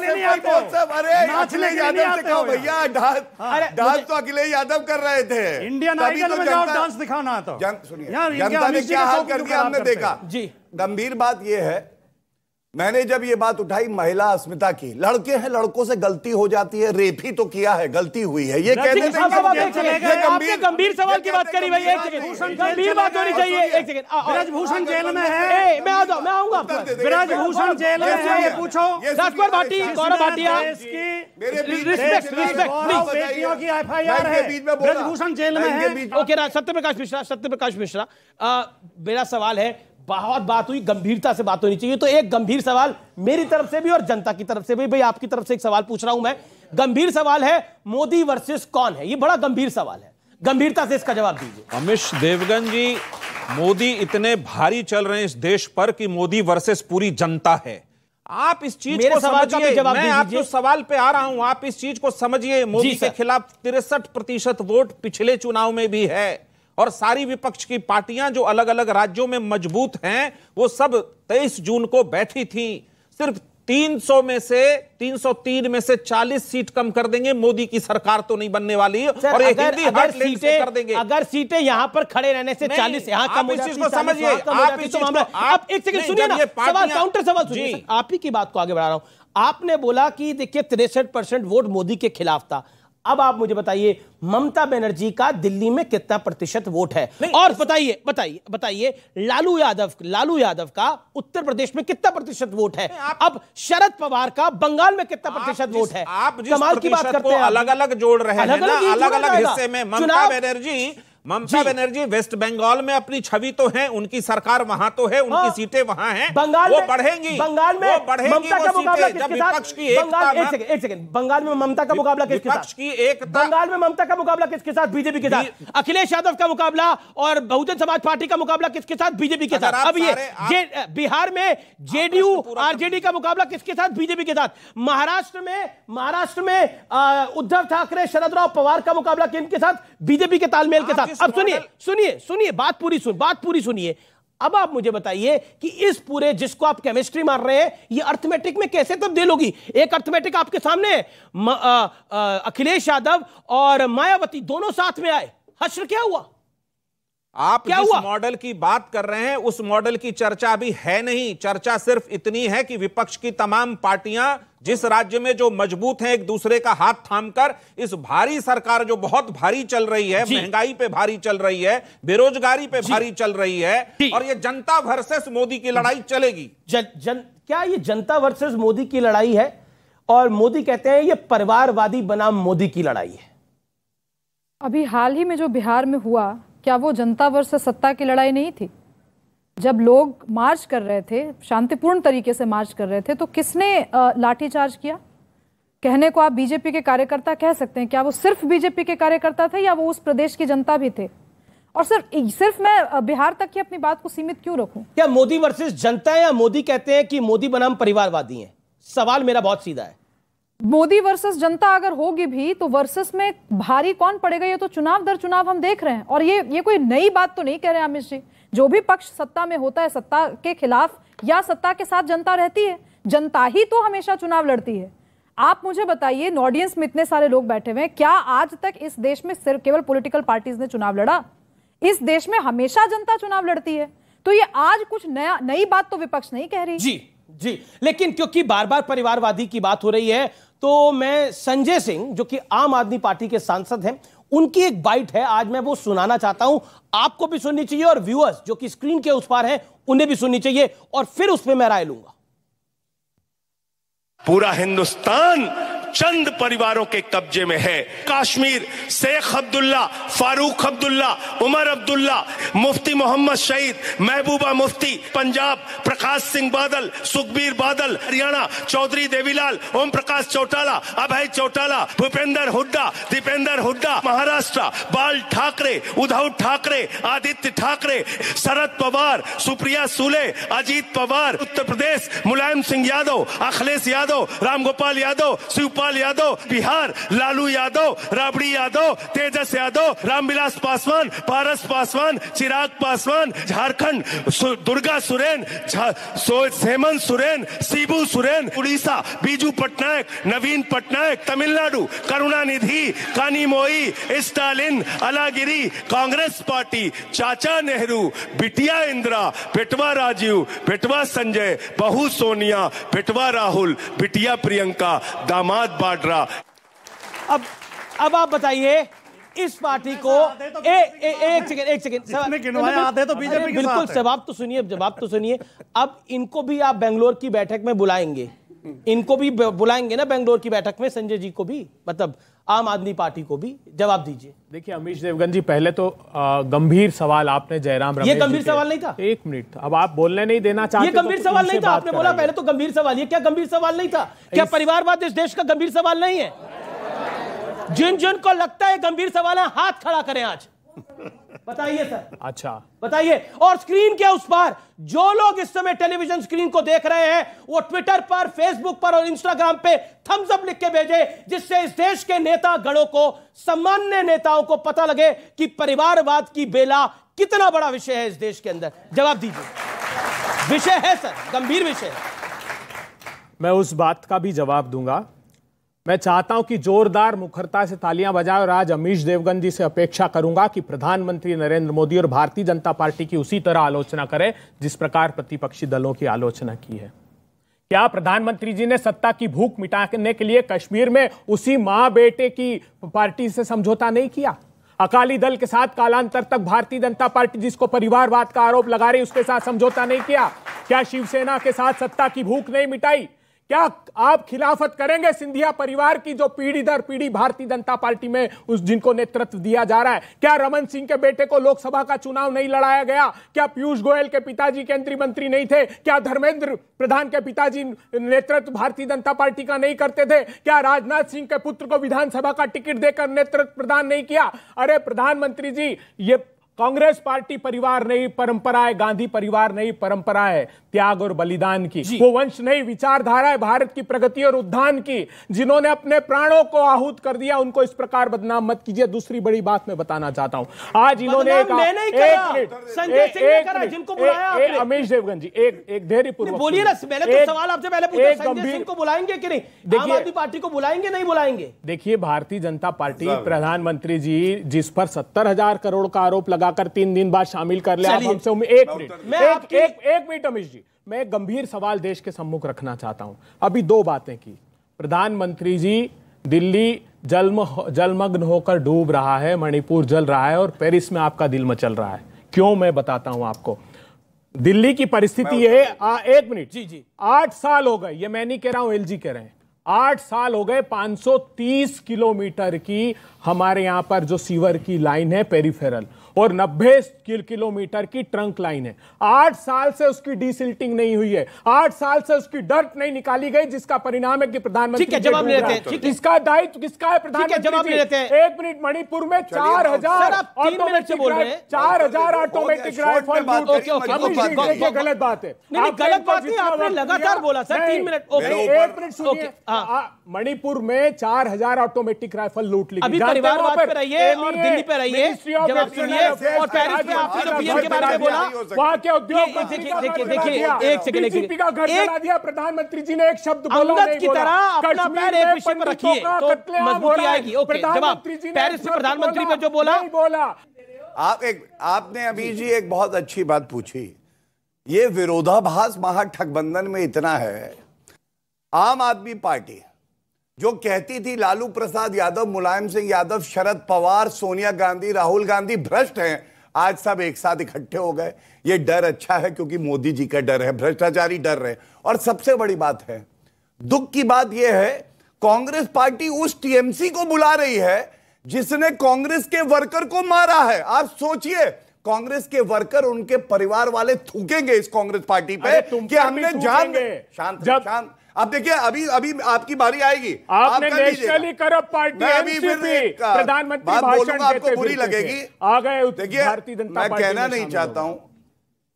नहीं आते हो, नाचने के लिए नहीं आते हो भैया। डांस तो अखिलेश यादव कर रहे थे, इंडियन आइडल में जाओ डांस दिखाना तो। सुनिए, जनता ने क्या हाल कर दिया हमने देखा जी। गंभीर बात यह है, मैंने जब ये बात उठाई महिला अस्मिता की, लड़के हैं, लड़कों से गलती हो जाती है, रेप ही तो किया है, गलती हुई है, ये कहते थे। गंभीर सवाल की बात करी भाई, एक सेकंड, गंभीर बात होनी चाहिए, एक सेकंड। ब्रजभूषण जेल में है, मैं आऊंगा। ब्रजभूषण जेल में है, ये पूछो। राजकुमार भाटी, गौरव भाटिया, आरोपियों की FIR है, ब्रजभूषण जेल में है। ओके, सत्यप्रकाश मिश्रा, मेरा सवाल है, बहुत बात हुई, गंभीरता से बात होनी चाहिए, तो एक गंभीर सवाल मेरी तरफ से भी और जनता की तरफ से भी, भाई आपकी तरफ से एक सवाल पूछ रहा हूं मैं। गंभीर सवाल है, मोदी वर्सेस कौन है? ये बड़ा गंभीर सवाल है, गंभीरता से इसका जवाब दीजिए। अमिश देवगन जी, मोदी इतने भारी चल रहे हैं इस देश पर कि मोदी वर्सेस पूरी जनता है। आप इस चीज को समझिए, मैं आपके सवाल पे आ रहा हूं, आप इस चीज को समझिए। मोदी के खिलाफ 63% वोट पिछले चुनाव में भी है, और सारी विपक्ष की पार्टियां जो अलग अलग राज्यों में मजबूत हैं, वो सब 23 जून को बैठी थी। सिर्फ 303 में से 40 सीट कम कर देंगे, मोदी की सरकार तो नहीं बनने वाली। और ये हिंदी हार्टलैंड से कर देंगे। अगर सीटें यहां पर खड़े रहने से 40 यहां कम हो जाती, समझिए आप इस चीज को, आप एक सेकंड सुनिए ना, सवाल काउंटर सवाल सुनिए, आप ही की बात को आगे बढ़ा रहा हूं। आपने बोला कि देखिए 63% वोट मोदी के खिलाफ था। अब आप मुझे बताइए, ममता बनर्जी का दिल्ली में कितना प्रतिशत वोट है? और बताइए लालू यादव का उत्तर प्रदेश में कितना प्रतिशत वोट है? अब शरद पवार का बंगाल में कितना प्रतिशत वोट है? आप कमाल की बात करते हैं, अलग अलग जोड़ रहे हैं ना, अलग अलग हिस्से में। ममता बनर्जी वेस्ट बंगाल में अपनी छवि तो है, उनकी सरकार वहां तो है, उनकी सीटें वहां हैं, वो बढ़ेंगी। बंगाल में ममता का मुकाबला किसके साथ? एक सेकंड, बंगाल में ममता का मुकाबला किसके साथ? बंगाल में ममता का मुकाबला किसके साथ? बीजेपी के साथ। अखिलेश यादव का मुकाबला और बहुजन समाज पार्टी का मुकाबला किसके साथ? बीजेपी के साथ। अब ये बिहार में जेडीयू आरजेडी का मुकाबला किसके साथ? बीजेपी के साथ। महाराष्ट्र में उद्धव ठाकरे शरद राव पवार का मुकाबला किनके साथ? बीजेपी के तालमेल के साथ। अब सुनिए, बात पूरी सुनिए। अब आप मुझे बताइए कि इस पूरे, जिसको आप केमिस्ट्री मार रहे हैं, ये अर्थमेटिक में कैसे तब्दील होगी? एक अर्थमेटिक आपके सामने है, अखिलेश यादव और मायावती दोनों साथ में आए, हश्र क्या हुआ? आप जिस मॉडल की बात कर रहे हैं उस मॉडल की चर्चा अभी है नहीं। चर्चा सिर्फ इतनी है कि विपक्ष की तमाम पार्टियां जिस राज्य में जो मजबूत हैं, एक दूसरे का हाथ थामकर इस भारी सरकार जो बहुत भारी चल रही है, महंगाई पे भारी चल रही है, बेरोजगारी पे भारी चल रही है, और ये जनता वर्सेस मोदी की लड़ाई चलेगी। क्या ये जनता वर्सेस मोदी की लड़ाई है? और मोदी कहते हैं ये परिवारवादी बनाम मोदी की लड़ाई है। अभी हाल ही में जो बिहार में हुआ, क्या वो जनता वर्सेस सत्ता की लड़ाई नहीं थी? जब लोग मार्च कर रहे थे, शांतिपूर्ण तरीके से मार्च कर रहे थे, तो किसने लाठीचार्ज किया? कहने को आप बीजेपी के कार्यकर्ता कह सकते हैं, क्या वो सिर्फ बीजेपी के कार्यकर्ता थे या वो उस प्रदेश की जनता भी थे? और सिर्फ मैं बिहार तक की अपनी बात को सीमित क्यों रखूं? क्या मोदी वर्सेस जनता है, या मोदी कहते हैं कि मोदी बनाम परिवारवादी हैं? सवाल मेरा बहुत सीधा है। मोदी वर्सेस जनता अगर होगी भी तो वर्सेस में भारी कौन पड़ेगा, ये तो चुनाव दर चुनाव हम देख रहे हैं। और ये कोई नई बात तो नहीं कह रहे हैं अमित जी। जो भी पक्ष सत्ता में होता है, सत्ता के खिलाफ या सत्ता के साथ जनता रहती है। जनता ही तो हमेशा चुनाव लड़ती है। आप मुझे बताइए, ऑडियंस में इतने सारे लोग बैठे हुए हैं, क्या आज तक इस देश में सिर्फ केवल पॉलिटिकल पार्टीज ने चुनाव लड़ा? इस देश में हमेशा जनता चुनाव लड़ती है। तो ये आज कुछ नई बात तो विपक्ष नहीं कह रही। जी, लेकिन क्योंकि बार बार परिवारवादी की बात हो रही है, तो मैं संजय सिंह, जो कि आम आदमी पार्टी के सांसद हैं, उनकी एक बाइट है, आज मैं वो सुनाना चाहता हूं। आपको भी सुननी चाहिए और व्यूअर्स जो कि स्क्रीन के उस पार हैं उन्हें भी सुननी चाहिए, और फिर उस पर मैं राय लूंगा। पूरा हिंदुस्तान चंद परिवारों के कब्जे में है। कश्मीर शेख अब्दुल्ला, फारूक अब्दुल्ला, उमर अब्दुल्ला, मुफ्ती मोहम्मद शहीद, महबूबा मुफ्ती, पंजाब प्रकाश सिंह बादल, सुखबीर बादल, हरियाणा चौधरी देवीलाल, ओम प्रकाश चौटाला, अभय चौटाला, भूपेंद्र हुड्डा, दीपेंद्र हुड्डा, महाराष्ट्र बाल ठाकरे, उद्धव ठाकरे, आदित्य ठाकरे, शरद पवार, सुप्रिया सुले, अजीत पवार, उत्तर प्रदेश मुलायम सिंह यादव, अखिलेश यादव, रामगोपाल यादव, शिवपाल यादव, बिहार लालू यादव, राबड़ी यादव, तेजस यादव, रामविलास पासवान, पारस पासवान, चिराग पासवान, झारखंड दुर्गा सुरेन, हेमंत सोरेन, शिबू सोरेन, उड़ीसा बीजू पटनायक, नवीन पटनायक, तमिलनाडु करुणानिधि, कानीमोई, स्टालिन, अलागिरी, कांग्रेस पार्टी, चाचा नेहरू, बिटिया इंदिरा, बेटवा राजीव, बेटवा संजय, बहू सोनिया, बेटवा राहुल, बिटिया प्रियंका, दामाद बाड्रा। अब आप बताइए, इस पार्टी को एक सेकंड आते तो बीजेपी के बिल्कुल, जवाब तो सुनिए। अब इनको भी आप बेंगलोर की बैठक में बुलाएंगे, इनको भी बुलाएंगे ना बेंगलोर की बैठक में, संजय जी को भी, मतलब आम आदमी पार्टी को भी। जवाब दीजिए। देखिए अमीश देवगन जी, पहले तो गंभीर सवाल आपने जयराम रमेश, ये गंभीर सवाल नहीं था। एक मिनट, अब आप बोलने नहीं देना चाहते। ये गंभीर सवाल नहीं था, आपने बोला पहले तो गंभीर सवाल। ये क्या गंभीर सवाल नहीं था? क्या परिवारवाद इस देश का गंभीर सवाल नहीं है? जिन जिन को लगता है गंभीर सवाल है, हाथ खड़ा करें आज। बताइए सर। अच्छा बताइए। और स्क्रीन के उस पार जो लोग इस समय टेलीविजन स्क्रीन को देख रहे हैं, वो ट्विटर पर, फेसबुक पर और इंस्टाग्राम पे थम्स अप लिख के भेजे, जिससे इस देश के नेता गणों को, सामान्य नेताओं को पता लगे कि परिवारवाद की बेला कितना बड़ा विषय है इस देश के अंदर। जवाब दीजिए। विषय है सर, गंभीर विषय है। मैं उस बात का भी जवाब दूंगा। मैं चाहता हूं कि जोरदार मुखरता से तालियां बजाएं और आज अमीश देवगन जी से अपेक्षा करूंगा कि प्रधानमंत्री नरेंद्र मोदी और भारतीय जनता पार्टी की उसी तरह आलोचना करें जिस प्रकार प्रतिपक्षी दलों की आलोचना की है। क्या प्रधानमंत्री जी ने सत्ता की भूख मिटाने के लिए कश्मीर में उसी मां बेटे की पार्टी से समझौता नहीं किया? अकाली दल के साथ कालांतर तक भारतीय जनता पार्टी जिसको परिवारवाद का आरोप लगा रही, उसके साथ समझौता नहीं किया? क्या शिवसेना के साथ सत्ता की भूख नहीं मिटाई? क्या आप खिलाफत करेंगे सिंधिया परिवार की जो पीढ़ी दर पीढ़ी भारतीय जनता पार्टी में उस जिनको नेतृत्व दिया जा रहा है? क्या रमन सिंह के बेटे को लोकसभा का चुनाव नहीं लड़ाया गया? क्या पीयूष गोयल के पिताजी केंद्रीय मंत्री नहीं थे? क्या धर्मेंद्र प्रधान के पिताजी नेतृत्व भारतीय जनता पार्टी का नहीं करते थे? क्या राजनाथ सिंह के पुत्र को विधानसभा का टिकट देकर नेतृत्व प्रदान नहीं किया? अरे प्रधानमंत्री जी, ये कांग्रेस पार्टी परिवार नहीं परंपरा है, गांधी परिवार नहीं परंपरा है त्याग और बलिदान की। वो वंश नहीं, विचारधारा है भारत की प्रगति और उत्थान की। जिन्होंने अपने प्राणों को आहूत कर दिया, उनको इस प्रकार बदनाम मत कीजिए। दूसरी बड़ी बात मैं बताना चाहता हूं, आज इन्होंने अमीश देवगन जी एक धैर्यपूर्वक बोलिए ना। मैंने तो सवाल आपसे पहले पूछा, संजय सिंह को बुलाएंगे कि नहीं? आम आदमी पार्टी को बुलाएंगे नहीं बुलाएंगे? देखिए, भारतीय जनता पार्टी प्रधानमंत्री जी जिस पर 70,000 करोड़ का आरोप लगाकर 3 दिन बाद शामिल कर ले, हमसे एक मिनट अमीश जी, मैं एक गंभीर सवाल देश के सम्मुख रखना चाहता हूं। अभी 2 बातें की। प्रधानमंत्री जी, दिल्ली जलमग्न होकर डूब रहा है, मणिपुर जल रहा है और पेरिस में आपका दिल मचल रहा है। क्यों, मैं बताता हूं आपको। दिल्ली की परिस्थिति है, एक मिनट जी, 8 साल हो गए, ये मैं नहीं कह रहा हूं, एलजी कह रहे हैं, 8 साल हो गए 530 किलोमीटर की हमारे यहां पर जो सीवर की लाइन है पेरिफेरल, और 90 किलोमीटर की ट्रंक लाइन है। 8 साल से उसकी डीसिल्टिंग नहीं हुई है, 8 साल से उसकी डर्ट नहीं निकाली गई, जिसका परिणाम है कि प्रधानमंत्री जवाब ले लेते हैं। इसका दायित्व किसका है? प्रधानमंत्री जवाब ले लेते हैं। 1 मिनट, मणिपुर में 4,000 ऑटोमेटिक राइफल। गलत बात है। नहीं, गलत बात नहीं, आपने लगातार बोला सर। 3 मिनट, 1 मिनट सुनिए। मणिपुर में 4,000 ऑटोमेटिक राइफल लूट ली। अभी परिवारवाद पे रहिए और दिल्ली पे रहिए, जवाब सुनिए। और पेरिस में आपने जो पीएम के बारे में बोला, वहां के उद्योग देखिए, एक सेकंड, का घर बना दिया प्रधानमंत्री जी ने, एक शब्द बोला नहीं, की तरह अपना पैर एक विषय पर रखिए तो मजबूती आएगी। ओके, जवाब। पेरिस में प्रधानमंत्री ने जो बोला, आपने अभी जी एक बहुत अच्छी बात पूछी। ये विरोधाभास महागठबंधन में इतना है। आम आदमी पार्टी जो कहती थी लालू प्रसाद यादव, मुलायम सिंह यादव, शरद पवार, सोनिया गांधी, राहुल गांधी भ्रष्ट हैं, आज सब एक साथ इकट्ठे हो गए। ये डर अच्छा है क्योंकि मोदी जी का डर है, भ्रष्टाचारी डर रहे। और सबसे बड़ी बात है, दुख की बात यह है, कांग्रेस पार्टी उस टीएमसी को बुला रही है जिसने कांग्रेस के वर्कर को मारा है। आप सोचिए, कांग्रेस के वर्कर, उनके परिवार वाले थूकेंगे इस कांग्रेस पार्टी पे कि हमने जान। शांत। अब देखिए, अभी आपकी बारी आएगी। आपने नेशनली करप्ट पार्टी एनसीपी प्रधानमंत्री भाषण आपको बुरी लगेगी, आ गए। देखिए, मैं कहना नहीं चाहता हूं,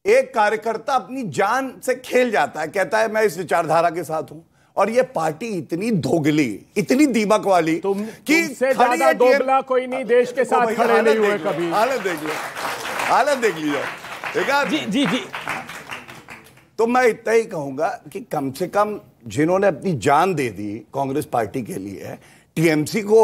एक कार्यकर्ता अपनी जान से खेल जाता है, कहता है मैं इस विचारधारा के साथ हूं, और ये पार्टी इतनी दोगली, इतनी दीमक वाली कि ज्यादा दोगला कोई नहीं देश के साथ खड़े नहीं हुए कभी। हालत देख लीजिए। जी। तो मैं इतना ही कहूंगा कि कम से कम जिन्होंने अपनी जान दे दी कांग्रेस पार्टी के लिए, टीएमसी को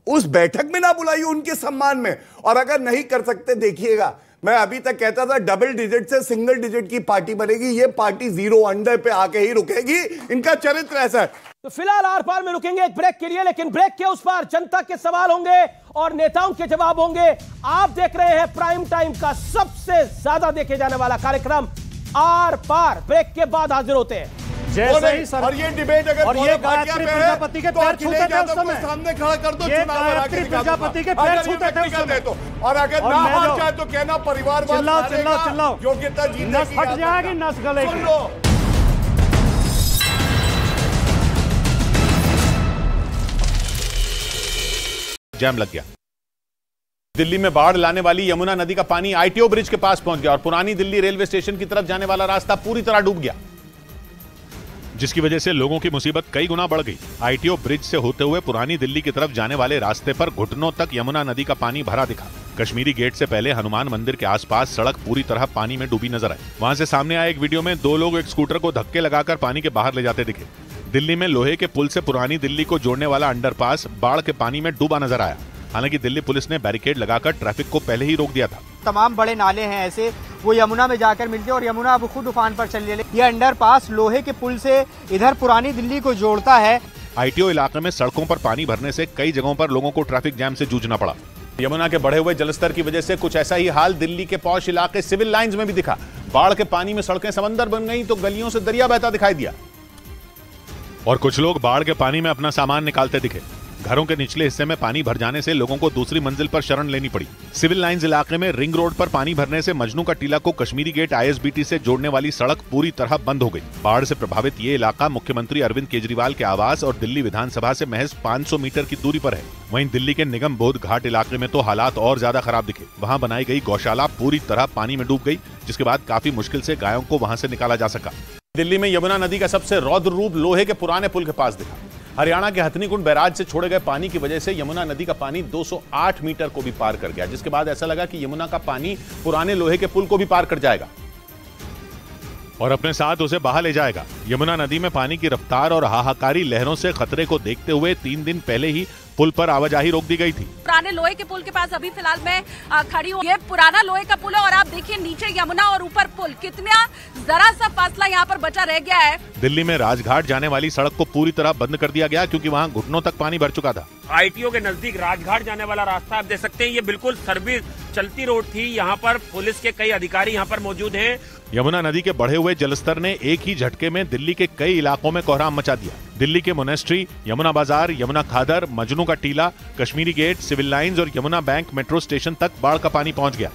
उस बैठक में ना बुलाइए उनके सम्मान में। और अगर नहीं कर सकते, देखिएगा, मैं अभी तक कहता था डबल डिजिट से सिंगल डिजिट की पार्टी बनेगी, ये पार्टी 0 अंडर पे आके ही रुकेगी। इनका चरित्र ऐसा है। तो फिलहाल आर पार में रुकेंगे एक ब्रेक के लिए, लेकिन ब्रेक के उस पार जनता के सवाल होंगे और नेताओं के जवाब होंगे। आप देख रहे हैं प्राइम टाइम का सबसे ज्यादा देखे जाने वाला कार्यक्रम आर पार। ब्रेक के बाद हाजिर होते हैं। जैसे ही और ये डिबेट अगर और ये गायत्री प्रजापति के पैर छूते थे उस समय, सामने खड़ा कर दो, ये गायत्री प्रजापति के पैर छूते थे उस समय। और अगर ना हार जाए तो कहना परिवार चिल्लाओ योग्यता जीतने नस फट जाएगी, नस गलेगी। जैम लग गया। दिल्ली में बाढ़ लाने वाली यमुना नदी का पानी आईटीओ ब्रिज के पास पहुंच गया और पुरानी दिल्ली रेलवे स्टेशन की तरफ जाने वाला रास्ता पूरी तरह डूब गया, जिसकी वजह से लोगों की मुसीबत कई गुना बढ़ गई। आईटीओ ब्रिज से होते हुए पुरानी दिल्ली की तरफ जाने वाले रास्ते पर घुटनों तक यमुना नदी का पानी भरा दिखा। कश्मीरी गेट से पहले हनुमान मंदिर के आसपास सड़क पूरी तरह पानी में डूबी नजर आई। वहां से सामने आए एक वीडियो में 2 लोग एक स्कूटर को धक्के लगाकर पानी के बाहर ले जाते दिखे। दिल्ली में लोहे के पुल से पुरानी दिल्ली को जोड़ने वाला अंडरपास बाढ़ के पानी में डूबा नजर आया। हालांकि दिल्ली पुलिस ने बैरिकेड लगाकर ट्रैफिक को पहले ही रोक दिया था। तमाम बड़े नाले हैं ऐसे, वो यमुना में जाकर मिलते हैं और यमुना अब खुद उफान पर चल रही है। ये अंडरपास लोहे के पुल से इधर पुरानी दिल्ली को जोड़ता है। आईटीओ इलाके में सड़कों पर पानी भरने से कई जगहों पर लोगों को ट्रैफिक जैम से जूझना पड़ा। यमुना के बढ़े हुए जलस्तर की वजह से कुछ ऐसा ही हाल दिल्ली के पॉश इलाके सिविल लाइंस में भी दिखा। बाढ़ के पानी में सड़कें समंदर बन गई तो गलियों से दरिया बहता दिखाई दिया और कुछ लोग बाढ़ के पानी में अपना सामान निकालते दिखे। घरों के निचले हिस्से में पानी भर जाने से लोगों को दूसरी मंजिल पर शरण लेनी पड़ी। सिविल लाइंस इलाके में रिंग रोड पर पानी भरने से मजनू का टीला को कश्मीरी गेट आईएसबीटी से जोड़ने वाली सड़क पूरी तरह बंद हो गई। बाढ़ से प्रभावित ये इलाका मुख्यमंत्री अरविंद केजरीवाल के आवास और दिल्ली विधानसभा से महज 500 मीटर की दूरी पर है। वहीं दिल्ली के निगम बोध घाट इलाके में तो हालात और ज्यादा खराब दिखे। वहाँ बनाई गई गौशाला पूरी तरह पानी में डूब गई, जिसके बाद काफी मुश्किल से गायों को वहाँ से निकाला जा सका। दिल्ली में यमुना नदी का सबसे रौद्र रूप लोहे के पुराने पुल के पास दिखा। हरियाणा के हथनीकुंड बैराज से छोड़े गए पानी की वजह से यमुना नदी का पानी 208 मीटर को भी पार कर गया, जिसके बाद ऐसा लगा कि यमुना का पानी पुराने लोहे के पुल को भी पार कर जाएगा और अपने साथ उसे बहा ले जाएगा। यमुना नदी में पानी की रफ्तार और हाहाकारी लहरों से खतरे को देखते हुए 3 दिन पहले ही पुल पर आवाजाही रोक दी गई थी। पुराने लोहे के पुल के पास अभी फिलहाल मैं खड़ी हूँ। ये पुराना लोहे का पुल है और आप देखिए नीचे यमुना और ऊपर पुल, कितना जरा सा फासला यहाँ पर बचा रह गया है। दिल्ली में राजघाट जाने वाली सड़क को पूरी तरह बंद कर दिया गया क्योंकि वहाँ घुटनों तक पानी भर चुका था। आईटीओ के नजदीक राजघाट जाने वाला रास्ता आप देख सकते हैं, ये बिल्कुल सर्विस चलती रोड थी। यहाँ पर पुलिस के कई अधिकारी यहाँ पर मौजूद हैं। यमुना नदी के बढ़े हुए जलस्तर ने एक ही झटके में दिल्ली के कई इलाकों में कोहराम मचा दिया। दिल्ली के मोनेस्ट्री, यमुना बाजार, यमुना खादर, मजनू का टीला, कश्मीरी गेट, सिविल लाइंस और यमुना बैंक मेट्रो स्टेशन तक बाढ़ का पानी पहुंच गया।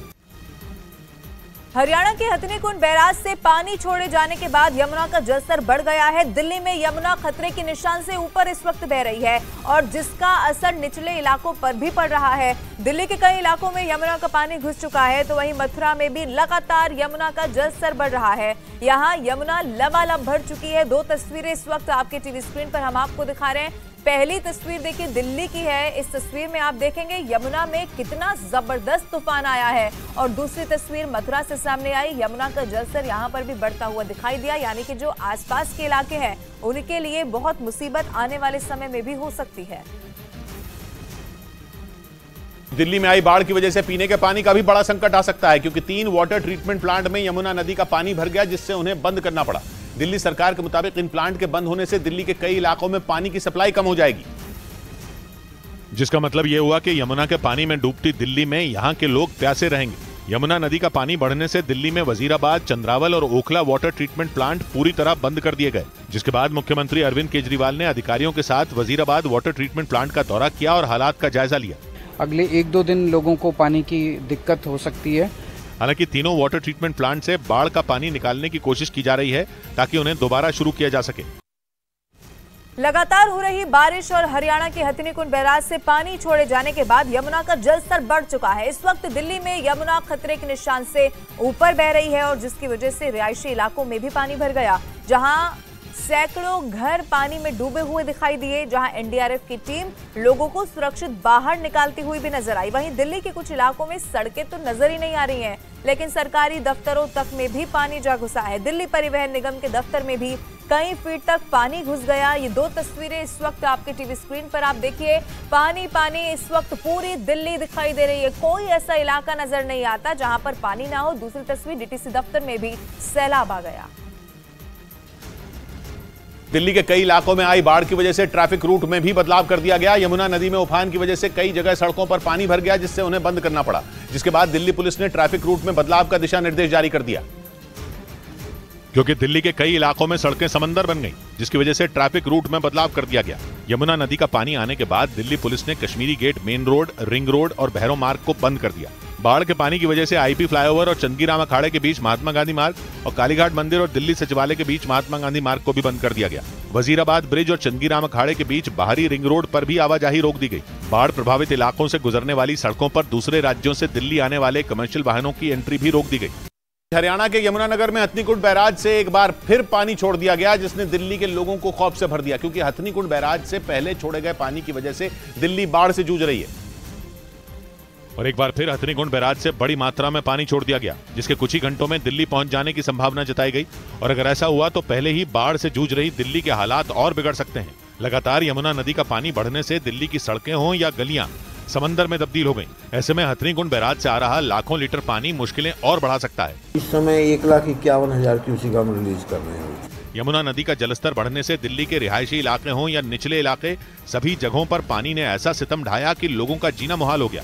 हरियाणा के हथनीकुंड बैराज से पानी छोड़े जाने के बाद यमुना का जलस्तर बढ़ गया है। दिल्ली में यमुना खतरे के निशान से ऊपर इस वक्त बह रही है और जिसका असर निचले इलाकों पर भी पड़ रहा है। दिल्ली के कई इलाकों में यमुना का पानी घुस चुका है, तो वहीं मथुरा में भी लगातार यमुना का जलस्तर बढ़ रहा है। यहाँ यमुना लबालब भर चुकी है। 2 तस्वीरें इस वक्त आपके टीवी स्क्रीन पर हम आपको दिखा रहे हैं। पहली तस्वीर देखिए दिल्ली की है। इस तस्वीर में आप देखेंगे यमुना में कितना जबरदस्त तूफान आया है और दूसरी तस्वीर मथुरा से सामने आई। यमुना का जलस्तर यहाँ पर भी बढ़ता हुआ दिखाई दिया, यानी कि जो आसपास के इलाके हैं उनके लिए बहुत मुसीबत आने वाले समय में भी हो सकती है। दिल्ली में आई बाढ़ की वजह से पीने के पानी का भी बड़ा संकट आ सकता है क्योंकि 3 वाटर ट्रीटमेंट प्लांट में यमुना नदी का पानी भर गया, जिससे उन्हें बंद करना पड़ा। दिल्ली सरकार के मुताबिक इन प्लांट के बंद होने से दिल्ली के कई इलाकों में पानी की सप्लाई कम हो जाएगी, जिसका मतलब यह हुआ कि यमुना के पानी में डूबती दिल्ली में यहां के लोग प्यासे रहेंगे। यमुना नदी का पानी बढ़ने से दिल्ली में वजीराबाद, चंद्रावल और ओखला वाटर ट्रीटमेंट प्लांट पूरी तरह बंद कर दिए गए, जिसके बाद मुख्यमंत्री अरविंद केजरीवाल ने अधिकारियों के साथ वजीराबाद वाटर ट्रीटमेंट प्लांट का दौरा किया और हालात का जायजा लिया। अगले 1-2 दिन लोगों को पानी की दिक्कत हो सकती है। हालांकि तीनों वाटर ट्रीटमेंट प्लांट से बाढ़ का पानी निकालने की कोशिश की जा रही है ताकि उन्हें दोबारा शुरू किया जा सके। लगातार हो रही बारिश और हरियाणा के हथनीकुंड बैराज से पानी छोड़े जाने के बाद यमुना का जलस्तर बढ़ चुका है। इस वक्त दिल्ली में यमुना खतरे के निशान से ऊपर बह रही है और जिसकी वजह से रिहायशी इलाकों में भी पानी भर गया, जहां सैकड़ों घर पानी में डूबे हुए दिखाई दिए, जहां एनडीआरएफ की टीम लोगों को सुरक्षित बाहर निकालती हुई भी नजर आई। वहीं दिल्ली के कुछ इलाकों में सड़कें तो नजर ही नहीं आ रही हैं, लेकिन सरकारी दफ्तरों तक में भी पानी जा घुसा है। दिल्ली परिवहन निगम के दफ्तर में भी कई फीट तक पानी घुस गया। ये 2 तस्वीरें इस वक्त आपके टीवी स्क्रीन पर आप देखिए। पानी पानी इस वक्त पूरी दिल्ली दिखाई दे रही है, कोई ऐसा इलाका नजर नहीं आता जहां पर पानी ना हो। दूसरी तस्वीर डीटीसी दफ्तर में भी सैलाब आ गया। दिल्ली के कई इलाकों में आई बाढ़ की वजह से ट्रैफिक रूट में भी बदलाव कर दिया गया। यमुना नदी में उफान की वजह से कई जगह सड़कों पर पानी भर गया, जिससे उन्हें बंद करना पड़ा, जिसके बाद दिल्ली पुलिस ने ट्रैफिक रूट में बदलाव का दिशा निर्देश जारी कर दिया। क्योंकि दिल्ली के कई इलाकों में सड़कें समंदर बन गईं, जिसकी वजह से ट्रैफिक रूट में बदलाव कर दिया गया। यमुना नदी का पानी आने के बाद दिल्ली पुलिस ने Kashmiri gate, main road, ring road और भैरव मार्ग को बंद कर दिया। बाढ़ के पानी की वजह से आईपी फ्लाईओवर और चंदगीराम अखाड़े के बीच महात्मा गांधी मार्ग और कालीघाट मंदिर और दिल्ली सचिवालय के बीच महात्मा गांधी मार्ग को भी बंद कर दिया गया। वजीराबाद ब्रिज और चंदगीराम अखाड़े के बीच बाहरी रिंग रोड पर भी आवाजाही रोक दी गई। बाढ़ प्रभावित इलाकों से गुजरने वाली सड़कों पर दूसरे राज्यों से दिल्ली आने वाले कमर्शियल वाहनों की एंट्री भी रोक दी गई। हरियाणा के यमुनानगर में हथनीकुंड बैराज से एक बार फिर पानी छोड़ दिया गया, जिसने दिल्ली के लोगों को खौफ से भर दिया, क्योंकि हथनीकुंड बैराज से पहले छोड़े गए पानी की वजह से दिल्ली बाढ़ से जूझ रही है। और एक बार फिर हथनीकुंड बैराज से बड़ी मात्रा में पानी छोड़ दिया गया, जिसके कुछ ही घंटों में दिल्ली पहुंच जाने की संभावना जताई गई। और अगर ऐसा हुआ तो पहले ही बाढ़ से जूझ रही दिल्ली के हालात और बिगड़ सकते हैं। लगातार यमुना नदी का पानी बढ़ने से दिल्ली की सड़कें हों या गलियां समंदर में तब्दील हो गई। ऐसे में हथनीकुंड बैराज से आ रहा लाखों लीटर पानी मुश्किलें और बढ़ा सकता है। इस समय 1,51,000 क्यूसेक हम रिलीज कर रहे हैं। यमुना नदी का जलस्तर बढ़ने से दिल्ली के रिहायशी इलाके हों या निचले इलाके, सभी जगहों पर पानी ने ऐसा सितम ढाया कि लोगों का जीना मुहाल हो गया।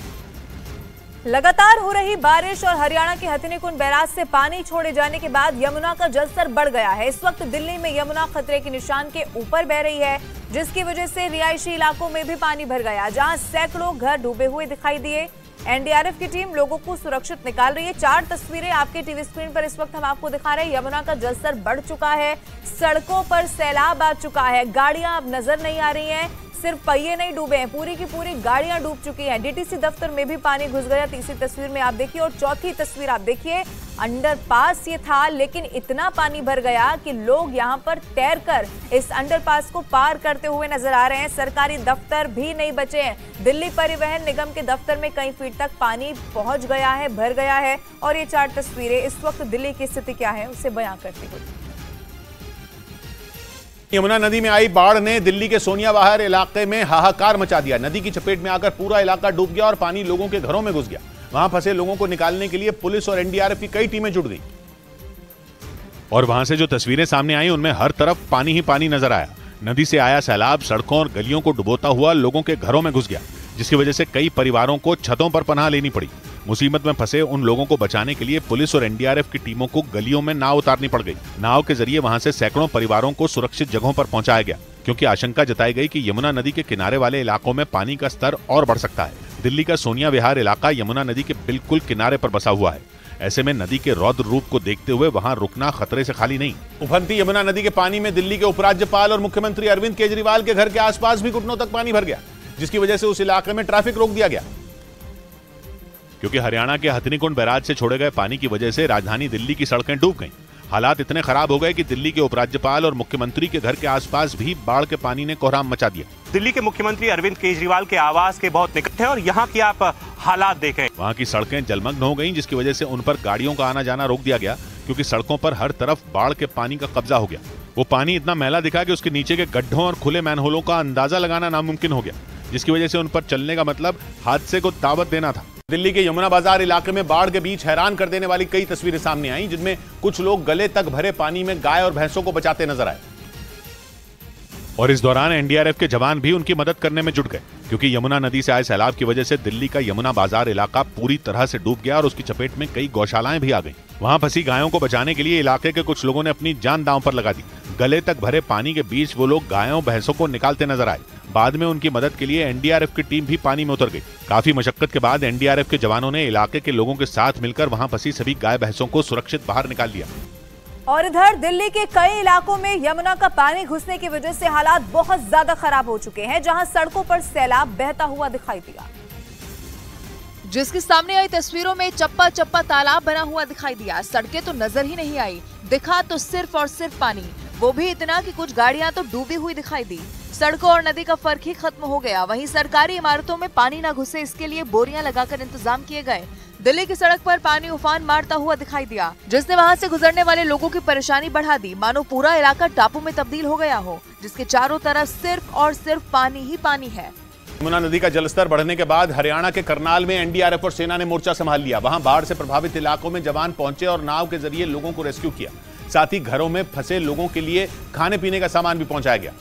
लगातार हो रही बारिश और हरियाणा के हथनीकुंड बैराज से पानी छोड़े जाने के बाद यमुना का जलस्तर बढ़ गया है। इस वक्त दिल्ली में यमुना खतरे के निशान के ऊपर बह रही है, जिसकी वजह से रिहायशी इलाकों में भी पानी भर गया, जहां सैकड़ों घर डूबे हुए दिखाई दिए। एनडीआरएफ की टीम लोगों को सुरक्षित निकाल रही है। 4 तस्वीरें आपके टीवी स्क्रीन पर इस वक्त हम आपको दिखा रहे हैं। यमुना का जलस्तर बढ़ चुका है, सड़कों पर सैलाब आ चुका है, गाड़ियां अब नजर नहीं आ रही हैं, सिर्फ पहिए नहीं डूबे हैं, पूरी की पूरी गाड़ियां डूब चुकी हैं। डीटीसी दफ्तर में भी पानी घुस गया। तीसरी तस्वीर में आप देखिए और चौथी तस्वीर आप देखिए, अंडरपास ये था, लेकिन इतना पानी भर गया कि लोग यहां पर तैरकर इस अंडरपास को पार करते हुए नजर आ रहे हैं। सरकारी दफ्तर भी नहीं बचे हैं। दिल्ली परिवहन निगम के दफ्तर में कई फीट तक पानी पहुंच गया है, भर गया है। और ये 4 तस्वीरें इस वक्त दिल्ली की स्थिति क्या है उसे बयां करती हुई। यमुना नदी में आई बाढ़ ने दिल्ली के सोनिया बाहर इलाके में हाहाकार मचा दिया। नदी की चपेट में आकर पूरा इलाका डूब गया और पानी लोगों के घरों में घुस गया। वहां फंसे लोगों को निकालने के लिए पुलिस और एनडीआरएफ की कई टीमें जुट गई। और वहां से जो तस्वीरें सामने आई उनमें हर तरफ पानी ही पानी नजर आया। नदी से आया सैलाब सड़कों और गलियों को डुबोता हुआ लोगों के घरों में घुस गया, जिसकी वजह से कई परिवारों को छतों पर पनाह लेनी पड़ी। मुसीबत में फंसे उन लोगों को बचाने के लिए पुलिस और एनडीआरएफ की टीमों को गलियों में नाव उतारनी पड़ गई। नाव के जरिए वहां से सैकड़ों परिवारों को सुरक्षित जगहों पर पहुंचाया गया, क्योंकि आशंका जताई गई कि यमुना नदी के किनारे वाले इलाकों में पानी का स्तर और बढ़ सकता है। दिल्ली का सोनिया विहार इलाका यमुना नदी के बिल्कुल किनारे पर बसा हुआ है। ऐसे में नदी के रौद्र रूप को देखते हुए वहां रुकना खतरे से खाली नहीं। उफनती यमुना नदी के पानी में दिल्ली के उपराज्यपाल और मुख्यमंत्री अरविंद केजरीवाल के घर के आसपास भी घुटनों तक पानी भर गया, जिसकी वजह से उस इलाके में ट्रैफिक रोक दिया गया। क्योंकि हरियाणा के हथनीकुंड बैराज से छोड़े गए पानी की वजह से राजधानी दिल्ली की सड़कें डूब गईं। हालात इतने खराब हो गए कि दिल्ली के उपराज्यपाल और मुख्यमंत्री के घर के आसपास भी बाढ़ के पानी ने कोहराम मचा दिया। दिल्ली के मुख्यमंत्री अरविंद केजरीवाल के आवास के बहुत निकट है और यहाँ की आप हालात देखें। वहाँ की सड़कें जलमग्न हो गईं, जिसकी वजह से उन पर गाड़ियों का आना जाना रोक दिया गया, क्योंकि सड़कों पर हर तरफ बाढ़ के पानी का कब्जा हो गया। वो पानी इतना मैला दिखा कि उसके नीचे के गड्ढों और खुले मैनहोलों का अंदाजा लगाना नामुमकिन हो गया, जिसकी वजह से उन पर चलने का मतलब हादसे को दावत देना था। दिल्ली के यमुना बाजार इलाके में बाढ़ के बीच हैरान कर देने वाली कई तस्वीरें सामने आई, जिनमें कुछ लोग गले तक भरे पानी में गाय और भैंसों को बचाते नजर आए। और इस दौरान एनडीआरएफ के जवान भी उनकी मदद करने में जुट गए, क्योंकि यमुना नदी से आए सैलाब की वजह से दिल्ली का यमुना बाजार इलाका पूरी तरह से डूब गया और उसकी चपेट में कई गौशालाएं भी आ गईं। वहां फंसी गायों को बचाने के लिए इलाके के कुछ लोगों ने अपनी जान दांव पर लगा दी। गले तक भरे पानी के बीच वो लोग गायों भैंसों को निकालते नजर आए। बाद में उनकी मदद के लिए एनडीआरएफ की टीम भी पानी में उतर गई। काफी मशक्कत के बाद एनडीआरएफ के जवानों ने इलाके के लोगों के साथ मिलकर वहां फंसी सभी गाय भैंसों को सुरक्षित बाहर निकाल लिया। और इधर दिल्ली के कई इलाकों में यमुना का पानी घुसने की वजह से हालात बहुत ज्यादा खराब हो चुके हैं, जहां सड़कों पर सैलाब बहता हुआ दिखाई दिया। जिसके सामने आई तस्वीरों में चप्पा चप्पा तालाब बना हुआ दिखाई दिया। सड़कें तो नजर ही नहीं आई, दिखा तो सिर्फ और सिर्फ पानी, वो भी इतना कि कुछ गाड़ियां तो डूबी हुई दिखाई दी। सड़कों और नदी का फर्क ही खत्म हो गया। वहीं सरकारी इमारतों में पानी न घुसे, इसके लिए बोरियां लगाकर इंतजाम किए गए। दिल्ली की सड़क पर पानी उफान मारता हुआ दिखाई दिया, जिसने वहां से गुजरने वाले लोगों की परेशानी बढ़ा दी, मानो पूरा इलाका टापू में तब्दील हो गया हो, जिसके चारों तरफ सिर्फ और सिर्फ पानी ही पानी है। यमुना नदी का जलस्तर बढ़ने के बाद हरियाणा के करनाल में एनडीआरएफ और सेना ने मोर्चा संभाल लिया। वहां बाढ़ से प्रभावित इलाकों में जवान पहुंचे और नाव के जरिए लोगों को रेस्क्यू किया। साथ ही घरों में फंसे लोगों के लिए खाने पीने का सामान भी पहुंचाया गया।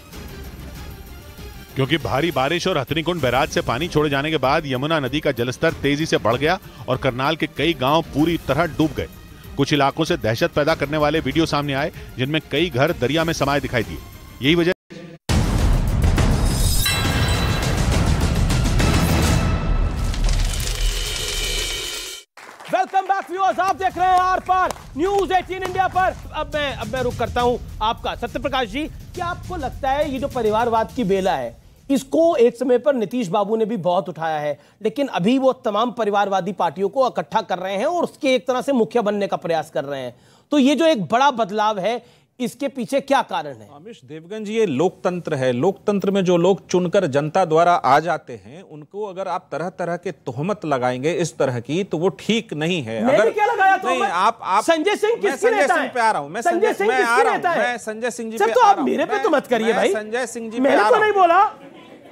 क्योंकि भारी बारिश और हथनीकुंड बैराज से पानी छोड़े जाने के बाद यमुना नदी का जलस्तर तेजी से बढ़ गया और करनाल के कई गांव पूरी तरह डूब गए। कुछ इलाकों से दहशत पैदा करने वाले वीडियो सामने आए, जिनमें कई घर दरिया में समाये दिखाई दिए। यही वजह वेलकम बैक व्यूअर्स, आप देख रहे हैं आर पार न्यूज 18 इंडिया पर। अब मैं रुक करता हूं आपका सत्यप्रकाश जी। क्या आपको लगता है ये जो परिवारवाद की बेला है, इसको एक समय पर नीतीश बाबू ने भी बहुत उठाया है, लेकिन अभी वो तमाम परिवारवादी पार्टियों को इकट्ठा कर रहे हैं और उसके एक तरह से मुखिया बनने का प्रयास कर रहे हैं, तो ये जो एक बड़ा बदलाव है, इसके पीछे क्या कारण है? अमिश देवगन जी, ये लोकतंत्र है। लोकतंत्र में जो लोग चुनकर जनता द्वारा आ जाते हैं, उनको अगर आप तरह तरह के तोहमत लगाएंगे इस तरह की, तो वो ठीक नहीं है। मैंने अगर क्या लगाया तो नहीं, आप संजय सिंह किसकी नेता है? पे आ रहा हूं मैं, संजय सिंह किसकी नेता है? मैं संजय सिंह जी पे तो आ आप रहा हूं। मेरे पे तो मत करिए भाई। संजय सिंह जी, मैंने तो नहीं बोला।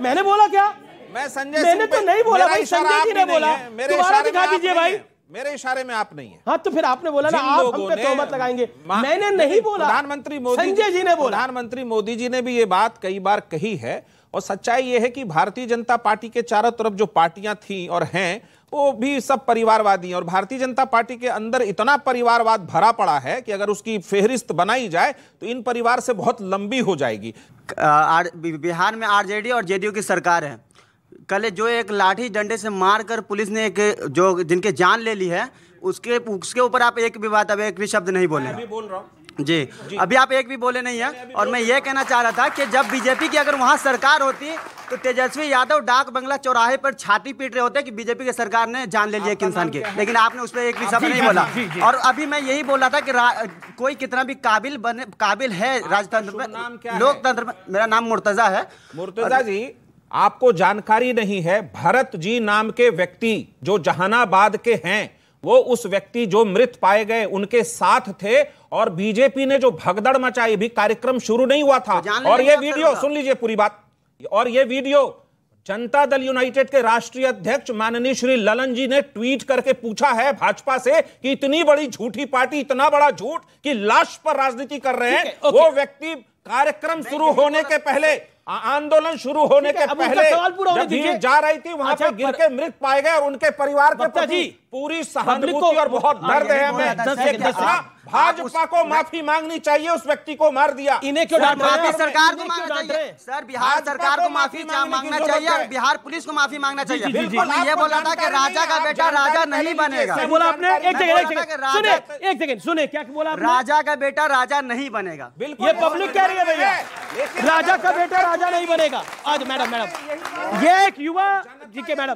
मैंने बोला क्या? मैंने तो नहीं बोला भाई, संजय जी ने बोला। दोबारा दिखा दीजिए भाई। मेरे इशारे में आप नहीं है। हाँ, तो फिर आपने बोला ना आप हम पे तोहमत लगाएंगे। मैंने नहीं बोला, प्रधानमंत्री मोदी, संजय जी ने बोला। प्रधानमंत्री मोदी जी ने भी ये बात कई बार कही है, और सच्चाई ये है कि भारतीय जनता पार्टी के चारों तरफ जो पार्टियां थी और हैं, वो भी सब परिवारवादी हैं, और भारतीय जनता पार्टी के अंदर इतना परिवारवाद भरा पड़ा है कि अगर उसकी फेहरिस्त बनाई जाए तो इन परिवार से बहुत लंबी हो जाएगी। बिहार में आरजेडी और जेडीयू की सरकार है। कल जो एक लाठी डंडे से मारकर पुलिस ने एक जो जिनके जान ले ली है, उसके ऊपर आप एक भी बात, अब एक भी शब्द नहीं बोले। मैं बोल रहा हूं जी, अभी आप एक भी बोले नहीं है। और मैं ये कहना चाह रहा था कि जब बीजेपी की अगर वहां सरकार होती तो तेजस्वी यादव डाक बंगला चौराहे पर छाती पीट रहे होते कि बीजेपी की सरकार ने जान ले लिया एक इंसान की, लेकिन आपने उस पर एक भी शब्द नहीं बोला। और अभी मैं यही बोल रहा था कि कोई कितना भी काबिल है राजतंत्र में, लोकतंत्र में। मेरा नाम मुर्तजा है। मुर्तजा जी, आपको जानकारी नहीं है, भरत जी नाम के व्यक्ति जो जहानाबाद के हैं, वो उस व्यक्ति जो मृत पाए गए उनके साथ थे, और बीजेपी ने जो भगदड़ मचाई, भी कार्यक्रम शुरू नहीं हुआ था। और ये वीडियो सुन लीजिए पूरी बात, और ये वीडियो जनता दल यूनाइटेड के राष्ट्रीय अध्यक्ष माननीय श्री ललन जी ने ट्वीट करके पूछा है भाजपा से कि इतनी बड़ी झूठी पार्टी, इतना बड़ा झूठ कि लाश पर राजनीति कर रहे हैं। वो व्यक्ति कार्यक्रम शुरू होने के पहले, आंदोलन शुरू होने के पहले जब भीड़ जा रही थी, वहां पे गिर के मृत पाए गए, और उनके परिवार के प्रति पूरी सहानुभूति और बहुत दर्द है हमें। भाजपा को माफी मांगनी चाहिए, उस व्यक्ति को मार दिया। इन्हें क्यों डांट रहे हैं? सरकार को मांगना चाहिए सर, बिहार सरकार को माफी मांगना चाहिए, बिहार पुलिस को माफी मांगना चाहिए। बिल्कुल, मैं ये बोला था कि राजा का बेटा राजा नहीं बनेगा। क्या बोला आपने? एक सेकंड सुने, क्या बोला आपने? राजा का बेटा राजा नहीं बनेगा। बिल्कुल, ये पब्लिक कह रही है भैया, राजा का बेटा राजा नहीं बनेगा। आज मैडम, ये एक युवा जी के मैडम,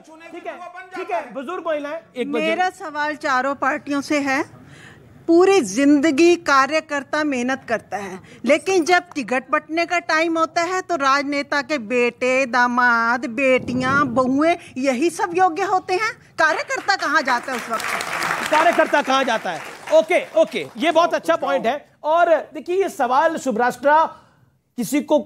ठीक है, बुजुर्ग महिलाएं। मेरा सवाल चारों पार्टियों से है। पूरी जिंदगी कार्यकर्ता मेहनत करता है, लेकिन जब टिकट बंटने का टाइम होता है तो राजनेता के बेटे, दामाद, बेटियां, बहुएं, यही सब योग्य होते हैं। कार्यकर्ता कहाँ जाता है उस वक्त? कार्यकर्ता कहाँ जाता है? ओके, ये बहुत अच्छा पॉइंट है। और देखिए, ये सवाल शुभराष्ट्रा किसी को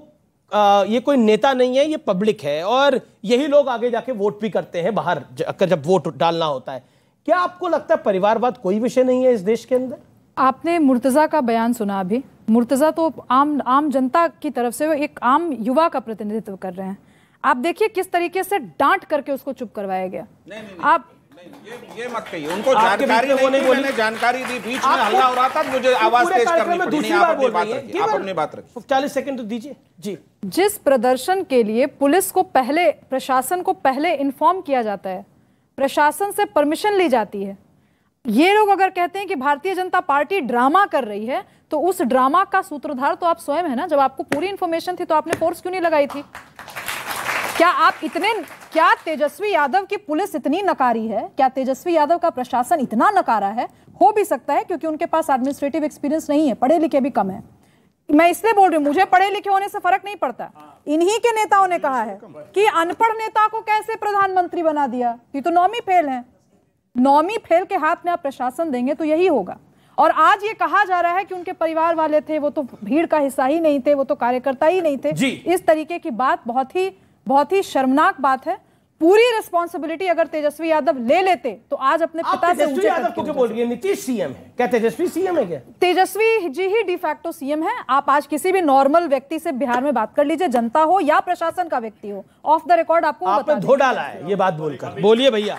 ये कोई नेता नहीं है, ये पब्लिक है, और यही लोग आगे जाके वोट भी करते हैं बाहर जब वोट डालना होता है। क्या आपको लगता है परिवारवाद कोई विषय नहीं है इस देश के अंदर? आपने मुर्तजा का बयान सुना अभी। मुर्तजा तो आम जनता की तरफ से एक आम युवा का प्रतिनिधित्व कर रहे हैं। आप देखिए किस तरीके से डांट करके उसको चुप करवाया गया। आप ये मत कहिए, उनको जानकारी नहीं, मैंने जानकारी दी, बीच में हल्ला हो रहा था, मुझे आवाज तेज करनी पड़ी। नहीं, आप अपनी बात रखिए। 40 सेकंड तो दीजिए जी। जिस प्रदर्शन के लिए पुलिस को पहले, प्रशासन को पहले इन्फॉर्म किया जाता है, प्रशासन से परमिशन ली जाती है, ये लोग अगर कहते हैं कि भारतीय जनता पार्टी ड्रामा कर रही है, तो उस ड्रामा का सूत्रधार तो आप स्वयं है ना। जब आपको पूरी इंफॉर्मेशन थी तो आपने फोर्स क्यों नहीं लगाई थी? क्या तेजस्वी यादव की पुलिस इतनी नकारी है? क्या तेजस्वी यादव का प्रशासन इतना नकारा है? हो भी सकता है क्योंकि उनके पास एडमिनिस्ट्रेटिव एक्सपीरियंस नहीं है, पढ़े लिखे भी कम है। मैं इसलिए बोल रही हूँ, मुझे पढ़े लिखे होने से फर्क नहीं पड़ता। इन्हीं के नेताओं ने कहा है कि अनपढ़ नेता को कैसे प्रधानमंत्री बना दिया, ये तो 9वीं फेल है। 9वीं फेल के हाथ में आप प्रशासन देंगे तो यही होगा। और आज ये कहा जा रहा है कि उनके परिवार वाले थे, वो तो भीड़ का हिस्सा ही नहीं थे, वो तो कार्यकर्ता ही नहीं थे। इस तरीके की बात बहुत ही शर्मनाक बात है। पूरी रिस्पॉन्सिबिलिटी अगर तेजस्वी यादव ले लेते तो आज अपने पिता से तेजस्वी यादव को क्यों बोल रही है? नीतीश सीएम है, क्या तेजस्वी सीएम है? क्या तेजस्वी जी ही डिफैक्टो सीएम है। आप आज किसी भी नॉर्मल व्यक्ति से बिहार में बात कर लीजिए, जनता हो या प्रशासन का व्यक्ति हो, ऑफ द रिकॉर्ड आपको आपने धो डाला है ये बात बोलकर। बोलिए भैया।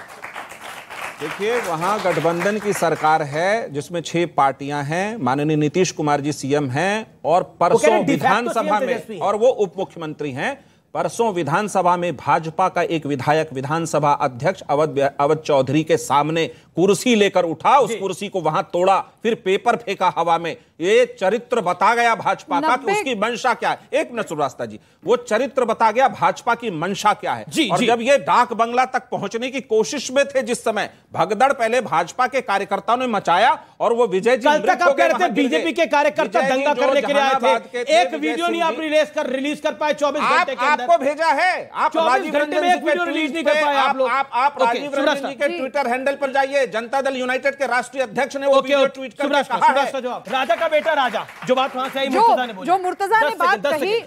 देखिए, वहां गठबंधन की सरकार है जिसमें 6 पार्टियां हैं, माननीय नीतीश कुमार जी सीएम हैं और परसों विधानसभा में, और वो उप मुख्यमंत्री हैं। परसों विधानसभा में भाजपा का एक विधायक विधानसभा अध्यक्ष अवध चौधरी के सामने कुर्सी लेकर उठा, उस कुर्सी को वहां तोड़ा, फिर पेपर फेंका हवा में। ये चरित्र बता गया भाजपा का कि उसकी मंशा क्या है। एक मिनट श्रीवास्तव जी, वो चरित्र बता गया भाजपा की मंशा क्या है। और जब ये डाक बंगला तक पहुंचने की कोशिश में थे, जिस समय भगदड़ पहले भाजपा के कार्यकर्ताओं ने मचाया और वो विजय जी बीजेपी के कार्यकर्ता दंगा करने के लिए आए थे। एक वीडियो नहीं आप रिलीज कर पाए 24 घंटे के अंदर। आपको भेजा है, आप 24 घंटे में एक वीडियो रिलीज नहीं कर पाए आप लोग। आप राजीव रंजन जी के ट्विटर हैंडल पर जाइए, जनता दल यूनाइटेड के राष्ट्रीय अध्यक्ष ने वो वीडियो ट्वीट करके कहा है। जवाब राजा का बेटा राजा, जो बात वहां से आई मुर्तजा ने बोली, जो मुर्तजा ने बात कही,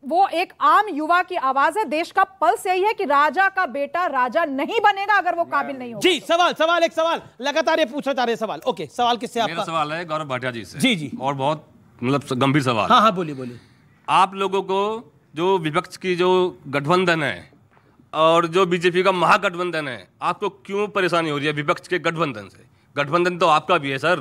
वो एक आम युवा की आवाज है। देश का पल्स यही है कि राजा का बेटा राजा नहीं बनेगा अगर वो काबिल नहीं होगा। जी सवाल एक सवाल लगातार ये पूछा जा रहे सवाल। ओके, सवाल किससे आपका? मेरा सवाल है गौरव भाटिया जी से। जी और बहुत मतलब गंभीर सवाल। हाँ बोलिए। आप लोगों को जो विपक्ष की जो गठबंधन है और जो बीजेपी का महागठबंधन है, आपको क्यों परेशानी हो रही है विपक्ष के गठबंधन से? गठबंधन तो आपका भी है सर,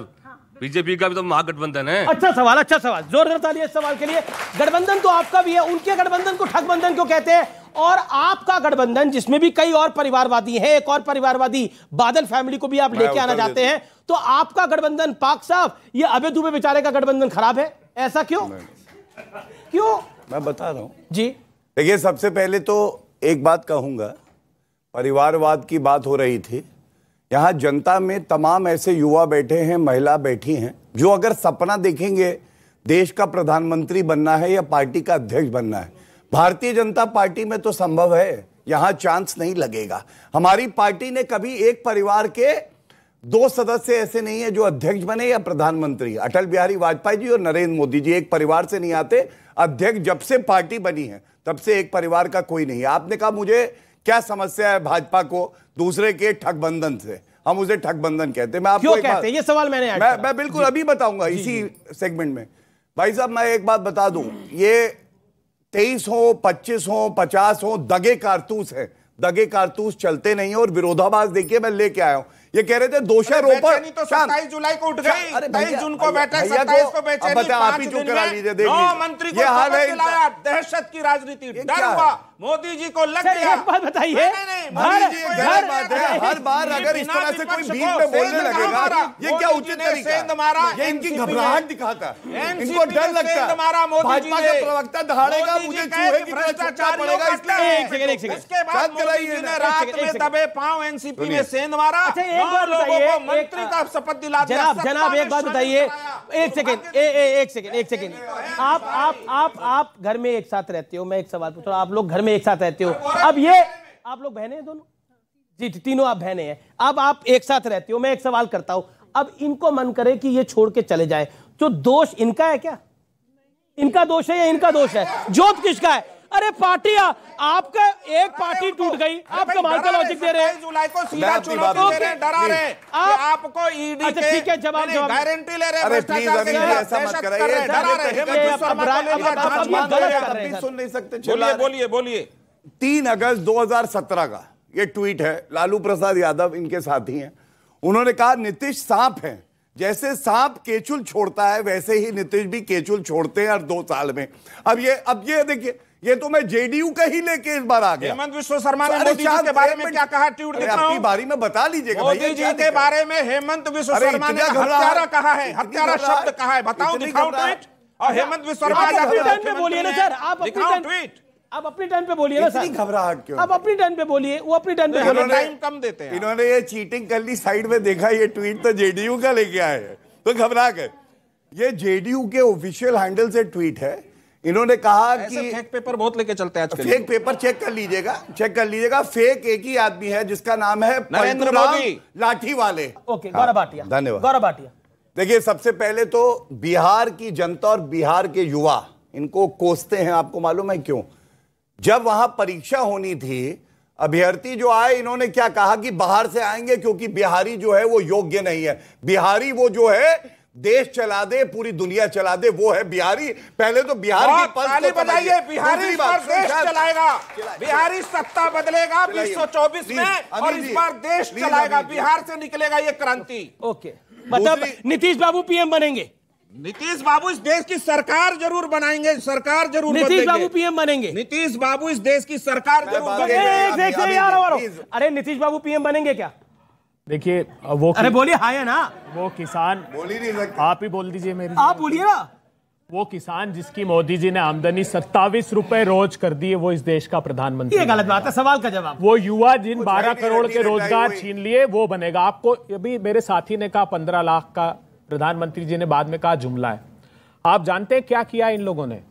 बीजेपी का भी तो महागठबंधन है। अच्छा सवाल, जोरदार तालियां इस सवाल के लिए। गठबंधन तो आपका भी है, उनके गठबंधन को ठगबंधन क्यों कहते हैं? और आपका गठबंधन जिसमें भी कई और परिवारवादी हैं, एक और परिवारवादी बादल फैमिली को भी आप लेके आना चाहते हैं, तो आपका गठबंधन पाक साफ, ये अबे दुबे बेचारे का गठबंधन खराब है, ऐसा क्यों? मैं बता रहा हूं जी। देखिए, सबसे पहले तो एक बात कहूंगा, परिवारवाद की बात हो रही थी, यहां जनता में तमाम ऐसे युवा बैठे हैं, महिला बैठी हैं, जो अगर सपना देखेंगे देश का प्रधानमंत्री बनना है या पार्टी का अध्यक्ष बनना है, भारतीय जनता पार्टी में तो संभव है, यहां चांस नहीं लगेगा। हमारी पार्टी ने कभी एक परिवार के 2 सदस्य ऐसे नहीं है जो अध्यक्ष बने या प्रधानमंत्री। अटल बिहारी वाजपेयी जी और नरेंद्र मोदी जी एक परिवार से नहीं आते। अध्यक्ष जब से पार्टी बनी है तब से एक परिवार का कोई नहीं है। आपने कहा मुझे क्या समस्या है भाजपा को दूसरे के ठगबंधन से, हम उसे ठगबंधन कहते हैं। मैं आपको क्यों कहते हैं ये सवाल मैं बिल्कुल अभी बताऊंगा इसी सेगमेंट में। भाई साहब, मैं एक बात बता दूं, ये 23 हो, 25 हो, 50 हो, दगे कारतूस है। दगे कारतूस चलते नहीं है। और विरोधाभास देखिए, मैं लेके आया हूं। ये कह रहे थे दोषारोपण तो 27 जुलाई को उठ गई, 23 जून को बैठक, 27 को बेचैनी, 5 दिन में 9 मंत्री को शपथ दिलाया। दहशत की राजनीति, डर हुआ, मोदी जी को लग गया। एक बात बताइए, हर बार अगर इस तरह से कोई बीच में बोलने लगेगा, ये क्या उचित तरीका है? ये इनकी घबराहट दिखाता है, इनको डर लगता है। भाजपा का प्रवक्ता दहाड़ेगा, मुझे चूहे की तरह छुपना पड़ेगा, इसलिए उसके बाद मोदी जी ने रात में दबे पांव एनसीपी में सेंध मारा। लोगों को मंत्री का शपथ दिला दिया। जनाब एक बात बताइए, एक सेकेंड, आप घर में एक साथ रहते हो, मैं एक सवाल पूछ रहा हूं, आप लोग घर में एक साथ रहते हो, अब ये आप लोग बहने हैं दोनों? जी, तीनों आप बहने हैं। अब आप एक साथ रहते हो, मैं एक सवाल करता हूं, अब इनको मन करे कि ये छोड़ के चले जाए, तो दोष इनका है क्या? इनका दोष है या इनका दोष है? जोत किसका है? अरे पार्टी, आपका एक पार्टी टूट गई, आप कमाल का लॉजिक दे रहे हैं। जुलाई को सीधा चुनौती दे रहे हैं, डरा रहे हैं कि आपको ईडी अच्छा ठीक है, जवाब गारंटी ले रहे हैं, भ्रष्टाचार के लिए ऐसा मत कराइए, सुन नहीं सकते। बोलिए। 3 अगस्त 2017 का ये ट्वीट है, लालू प्रसाद यादव इनके साथी हैं। उन्होंने कहा नीतीश सांप है, जैसे सांप केचुल छोड़ता है वैसे ही नीतीश भी केचुल छोड़ते हैं हर 2 साल में। अब ये देखिए, ये तो मैं जेडीयू का ही लेके इस बार आ गया। हेमंत विश्व शर्मा ने मोदी जी के बारे में क्या कहा? ट्वीट दिखाऊं? अपनी बारी में बता लीजिएगा। मोदी जी के बारे में हेमंत विश्व शर्मा ने हत्यारा कहा है, हत्यारा शब्द कहा है, बताओ, दिखाओ ट्वीट। और हेमंत विश्व शर्मा अपनी टाइम पे बोलिए ना सर, आप अपनी टाइम पे बोलिए ना सर। घबराहट क्यों? आप अपनी टाइम पे बोलिए, वो अपनी टाइम पे बोलिए। टाइम कम देते हैं। इन्होंने ये चीटिंग कर ली, साइड में देखा ये ट्वीट तो जेडीयू का लेके आए हैं, तो घबरा गए। ये जेडीयू के ऑफिशियल हैंडल से ट्वीट है। इन्होंने कहा कि फेक पेपर बहुत लेके चलते हैं आजकल। फेक पेपर चेक कर लीजिएगा। फेक एक ही आदमी है जिसका नाम है नरेंद्र मोदी लाठी वाले। ओके, गौरव भाटिया, धन्यवाद। गौरव भाटिया, देखिए, सबसे पहले तो बिहार की जनता और बिहार के युवा इनको कोसते हैं। आपको मालूम है क्यों? जब वहां परीक्षा होनी थी, अभ्यर्थी जो आए, इन्होंने क्या कहा कि बाहर से आएंगे क्योंकि बिहारी जो है वो योग्य नहीं है। बिहारी वो जो है देश चला दे, पूरी दुनिया चला दे, वो है बिहारी। पहले तो बिहार की ताली बजाइए, बिहारी इस बार देश चलाएगा, बिहारी सत्ता बदलेगा 2024 में और इस बार देश चलाएगा, बिहार से निकलेगा ये क्रांति। ओके, मतलब नीतीश बाबू पीएम बनेंगे? नीतीश बाबू इस देश की सरकार जरूर बनाएंगे, सरकार जरूर नीतीश बाबू पीएम बनेंगे? नीतीश बाबू इस देश की सरकार जरूर बनेंगे। अरे नीतीश बाबू पीएम बनेंगे क्या? देखिए वो, अरे बोलिए हाँ या ना। वो किसान बोल ही नहीं सकते, आप ही बोल दीजिए मेरी। आप बोलिए ना। वो किसान जिसकी मोदी जी ने आमदनी 27 रुपए रोज कर दी है, वो इस देश का प्रधानमंत्री? ये गलत बात है, सवाल का जवाब। वो युवा जिन 12 करोड़ के रोजगार छीन लिए, वो बनेगा? आपको अभी मेरे साथी ने कहा 15 लाख का, प्रधानमंत्री जी ने बाद में कहा जुमला है। आप जानते हैं क्या किया इन लोगों ने?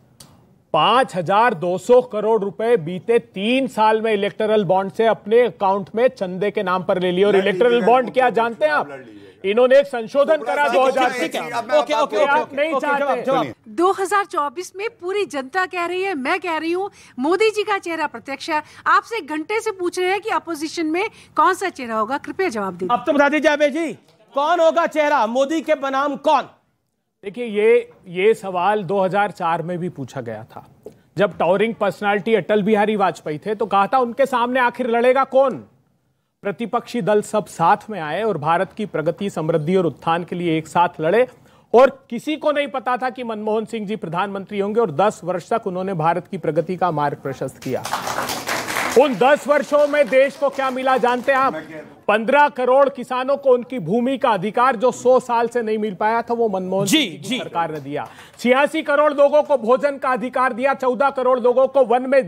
5200 करोड़ रुपए बीते 3 साल में इलेक्टोरल बॉन्ड से अपने अकाउंट में चंदे के नाम पर ले लिए। और इलेक्टोरल बॉन्ड क्या जानते हैं आप? इन्होंने एक संशोधन करा 2024। आप नहीं चाहते। 2024 में पूरी जनता कह रही है, मैं कह रही हूँ, मोदी जी का चेहरा प्रत्यक्ष है। आपसे एक घंटे से पूछ रहे हैं कि अपोजिशन में कौन सा चेहरा होगा, कृपया जवाब दीजिए। अब तो बता दीजिए अबे जी, कौन होगा चेहरा? मोदी के बनाम कौन? देखिए ये सवाल 2004 में भी पूछा गया था, जब टावरिंग पर्सनालिटी अटल बिहारी वाजपेयी थे, तो कहा था उनके सामने आखिर लड़ेगा कौन? प्रतिपक्षी दल सब साथ में आए और भारत की प्रगति, समृद्धि और उत्थान के लिए एक साथ लड़े। और किसी को नहीं पता था कि मनमोहन सिंह जी प्रधानमंत्री होंगे, और 10 वर्ष तक उन्होंने भारत की प्रगति का मार्ग प्रशस्त किया। उन 10 वर्षों में देश को क्या मिला जानते हैं आप? 15 करोड़ किसानों को उनकी भूमि का अधिकार जो 100 साल से नहीं मिल पाया था, वो मनमोहन सिंह की सरकार ने दिया। 86 करोड़ लोगों को भोजन का अधिकार दिया, 14 करोड़ लोगों को वन में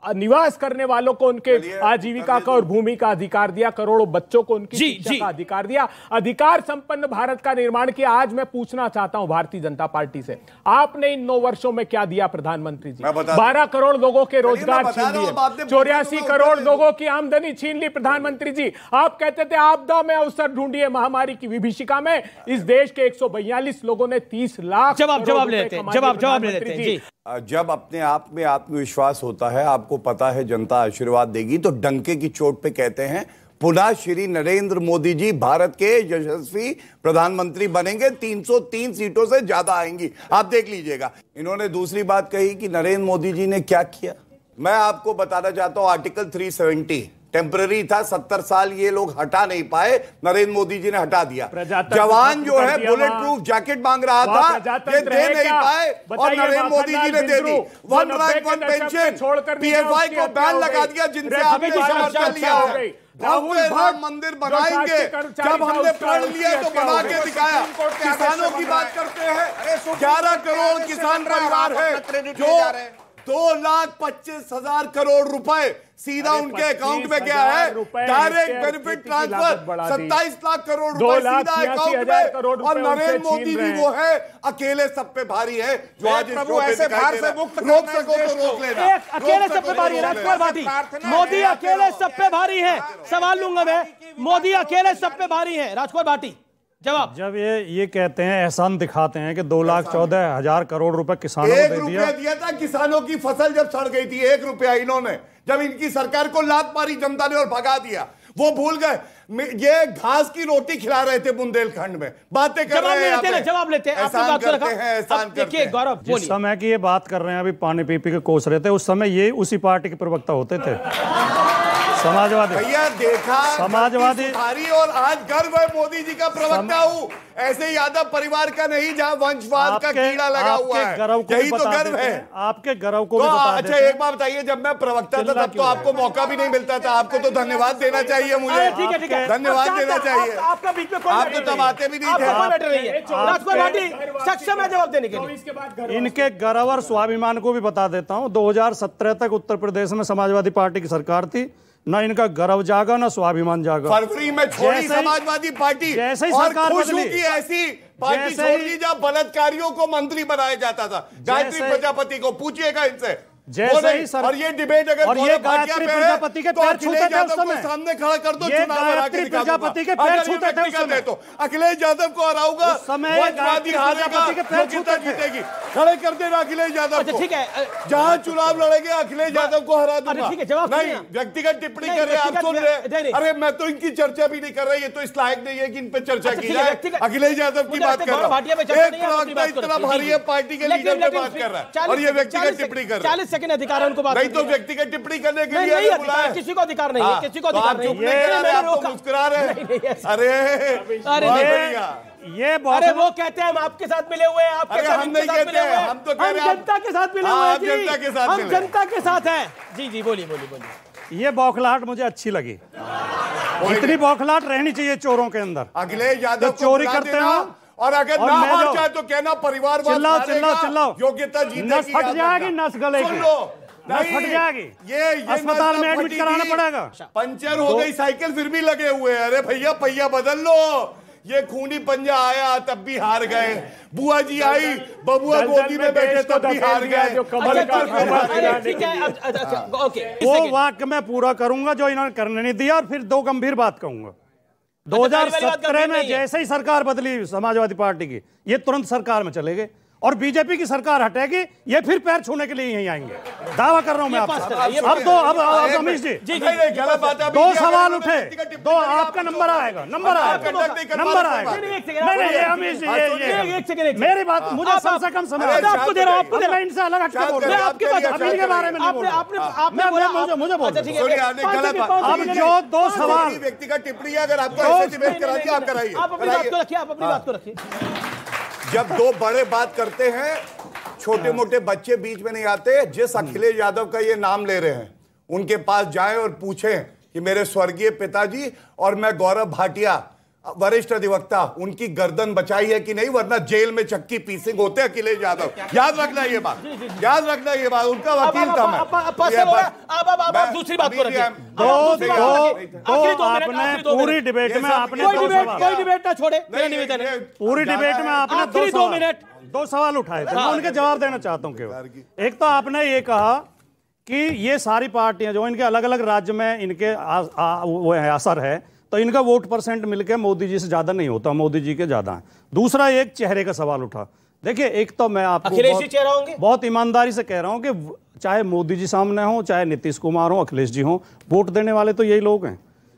निवास करने वालों को उनके आजीविका का और भूमि का अधिकार दिया, करोड़ों बच्चों को उनकी शिक्षा का अधिकार दिया। अधिकार संपन्न भारत का निर्माण किया। आज मैं पूछना चाहता हूं भारतीय जनता पार्टी से, आपने इन 9 वर्षों में क्या दिया प्रधानमंत्री जी? 12 करोड़ लोगों के रोजगार छीन लिए, 84 करोड़ लोगों की आमदनी छीन ली प्रधानमंत्री जी। आप कहते थे आपदा में अवसर ढूंढिए, महामारी की विभीषिका में इस देश के 142 लोगों ने 30 लाख जवाब ले लेते हैं। जब अपने आप में आत्मविश्वास होता है, आपको पता है जनता आशीर्वाद देगी, तो डंके की चोट पे कहते हैं पुनः श्री नरेंद्र मोदी जी भारत के यशस्वी प्रधानमंत्री बनेंगे, 303 सीटों से ज्यादा आएंगी, आप देख लीजिएगा। इन्होंने दूसरी बात कही कि नरेंद्र मोदी जी ने क्या किया। मैं आपको बताना चाहता हूं, आर्टिकल 370 टेम्पररी था, 70 साल ये लोग हटा नहीं पाए, नरेंद्र मोदी जी ने हटा दिया। जवान जो है बुलेट प्रूफ जैकेट मांग रहा था, ये दे नहीं पाए और नरेंद्र मोदी जी ने दे दी। 1 रैंक 1 पेंशन, पीएफआई को बैन लगा दिया, जिनसे आपने समर्थन लिया है। भव्य राम मंदिर बनाएंगे, जब हमने पढ़ लिया तो बना के दिखाया। किसानों की बात करते हैं, 11 करोड़ किसान परिवार है, जो 2,25,000 करोड़ रुपए सीधा उनके अकाउंट में गया है। Direct benefit transfer 27 lakh crore रुपए सीधा अकाउंट में, और नरेंद्र मोदी जी वो है अकेले सब पे भारी है, जो आज प्रभु ऐसे भार से मुक्त रोक सको तो रोक लेना। अकेले सब पे भारी है राजकुमार भाटी, मोदी अकेले सब पे भारी है। सवाल लूंगा मैं, मोदी अकेले सब पे भारी है, राजकुमार भाटी जवाब। जब ये कहते हैं, एहसान दिखाते हैं कि 2,14,000 करोड़ रुपए किसानों को दे दिया था। किसानों की फसल जब सड़ गई थी, 1 रुपया इन्होंने, जब इनकी सरकार को लात मारी जनता ने और भगा दिया, वो भूल गए। ये घास की रोटी खिला रहे थे बुंदेलखंड में, बातें कर रहे हैं। जवाब लेते हैं, एहसान करते हैं, एहसान करते हैं। गौरव, जिस समय की ये बात कर रहे हैं, अभी पानी पी के कोस रहे थे, उस समय ये उसी पार्टी के प्रवक्ता होते थे, समाजवादी। भैया देखा, समाजवादी और आज गर्व है मोदी जी का प्रवक्ता हूँ, ऐसे यादव परिवार का नहीं जहाँ वंशवाद का कीड़ा लगा हुआ है, यही तो गर्व है। आपके गर्व को तो अच्छा एक बात बताइए, जब मैं प्रवक्ता था तब तो आपको मौका भी नहीं मिलता था, आपको तो धन्यवाद देना चाहिए मुझे, धन्यवाद देना चाहिए। आपका बीच में आप तो तब आते भी नहीं थे। जवाब देने के लिए इनके गर्व और स्वाभिमान को भी बता देता हूँ। 2017 तक उत्तर प्रदेश में समाजवादी पार्टी की सरकार थी, ना इनका गर्व जागा ना स्वाभिमान जागा। फरवरी में छोड़ी समाजवादी पार्टी, जैसे ही और सरकार खुशबू की ऐसी पार्टी छोड़ दी जहां बलात्कारियों को मंत्री बनाया जाता था। गायत्री प्रजापति को पूछिएगा इनसे, जैसे ही सर और ये डिबेट अगर और ये गायत्री प्रजापति के पैर छूते थे उस समय, सामने खड़ा कर दो, ये गायत्री प्रजापति के पैर छूते थे उस समय, तो अखिलेश यादव को हराऊंगा, उस समय गायत्री प्रजापति के पैर छूते जीतेगी, खड़े कर देना अखिलेश यादव को। ठीक है, जहां चुनाव लड़ेंगे अखिलेश यादव को हरा दूंगा। ठीक है, जवाब नहीं, व्यक्तिगत टिप्पणी कर रहे, आप सुन रहे। अरे मैं तो इनकी चर्चा भी नहीं कर रहा, ये तो इस लायक नहीं है कि इन पे चर्चा की जाए। अखिलेश यादव की बात कर रहा हूं, एक प्रवक्ता इतना भारी है, पार्टी के लीडर पे बात कर रहा है और ये व्यक्तिगत टिप्पणी कर रहा है। 40 सेकंड अधिकार है उनको बात नहीं तो व्यक्तिगत टिप्पणी करने के लिए बुलाया, किसी को अधिकार नहीं है, किसी को अधिकार नहीं है। आप तो मुस्कुरा रहे, अरे ये अरे वो कहते हैं हम आपके साथ मिले हुए हैं, आपके साथ हम नहीं कहते हैं, हम तो कह रहे हैं जनता के साथ मिले हुए हैं जी, जनता के साथ हम जनता के साथ हैं जी। जी बोलिए बोलिए बोलिए। ये बौखलाहट मुझे अच्छी लगी, इतनी बौखलाहट रहनी चाहिए चोरों के अंदर। अखिलेश यादव चोरी करते हो और अगर ना हार जाए तो कहना परिवार चिल्लाओ चिल्लाओ चिल्लाओ, योग्यता जीतने नस फट जाएगी, नस गलेगी, नस फट जाएगी, ये अस्पताल में एडमिट कराना पड़ेगा। पंचर हो गई साइकिल फिर भी लगे हुए हैं, अरे भैया पहिया बदल लो, ये खूनी पंजा आया तब भी हार गए, बुआ जी आई बबुआ गोदी में बैठे तब भी हार गए। वो वाक्य मैं पूरा करूंगा जो इन्होंने करने नहीं दिया, और फिर दो गंभीर बात कहूंगा। 2017 में जैसे ही सरकार बदली समाजवादी पार्टी की, ये तुरंत सरकार में चले गए और बीजेपी की सरकार हटेगी, ये फिर पैर छूने के लिए यहीं आएंगे, दावा कर रहा हूं मैं आपसे। अब अमीश जी 2 सवाल उठे, 2 आपका नंबर आएगा, नंबर आएगा। नहीं अमीश जी, मेरी बात मुझे कम से कम समझ, आपको दे रहा हूं, आपको दे रहा हूं, इनसे अलग हटके बोल रहा हूं, आपके पास के बारे में नहीं बोल रहा, मुझे बोल अब जो 2 सवाल व्यक्तिगत टिप्पणी अगर आपको ऐसे डिबेट करा दिया, आप कराइए, आप अपनी बात को रखिए, आप अपनी बात को रखिए। जब 2 बड़े बात करते हैं, छोटे मोटे बच्चे बीच में नहीं आते। जिस अखिलेश यादव का ये नाम ले रहे हैं, उनके पास जाएं और पूछें कि मेरे स्वर्गीय पिताजी और मैं गौरव भाटिया, वरिष्ठ अधिवक्ता, उनकी गर्दन बचाई है कि नहीं, वरना जेल में चक्की पीसिंग होते अखिलेश यादव। याद रखना ये बात, याद रखना ये बात, उनका वकील था मैं। अब दूसरी बात को रखिए। आपने पूरी डिबेट में आपने कोई डिबेट ना छोड़े, मेरा निवेदन है, पूरी डिबेट में आपने 2 मिनट 2 सवाल उठाए थे, मैं उनके जवाब देना चाहता हूं केवल। एक तो आपने ये कहा कि ये सारी पार्टियां जो इनके अलग अलग राज्य में इनके वो असर है, तो इनका वोट परसेंट मिलकर मोदी जी से ज्यादा नहीं होता, मोदी जी के ज्यादा है। दूसरा एक चेहरे का सवाल उठा। देखिए, एक तो मैं आपको बहुत ईमानदारी से कह रहा हूं कि चाहे मोदी जी सामने हो, चाहे नीतीश कुमार हो, अखिलेश जी हो, वोट देने वाले तो यही लोग हैं।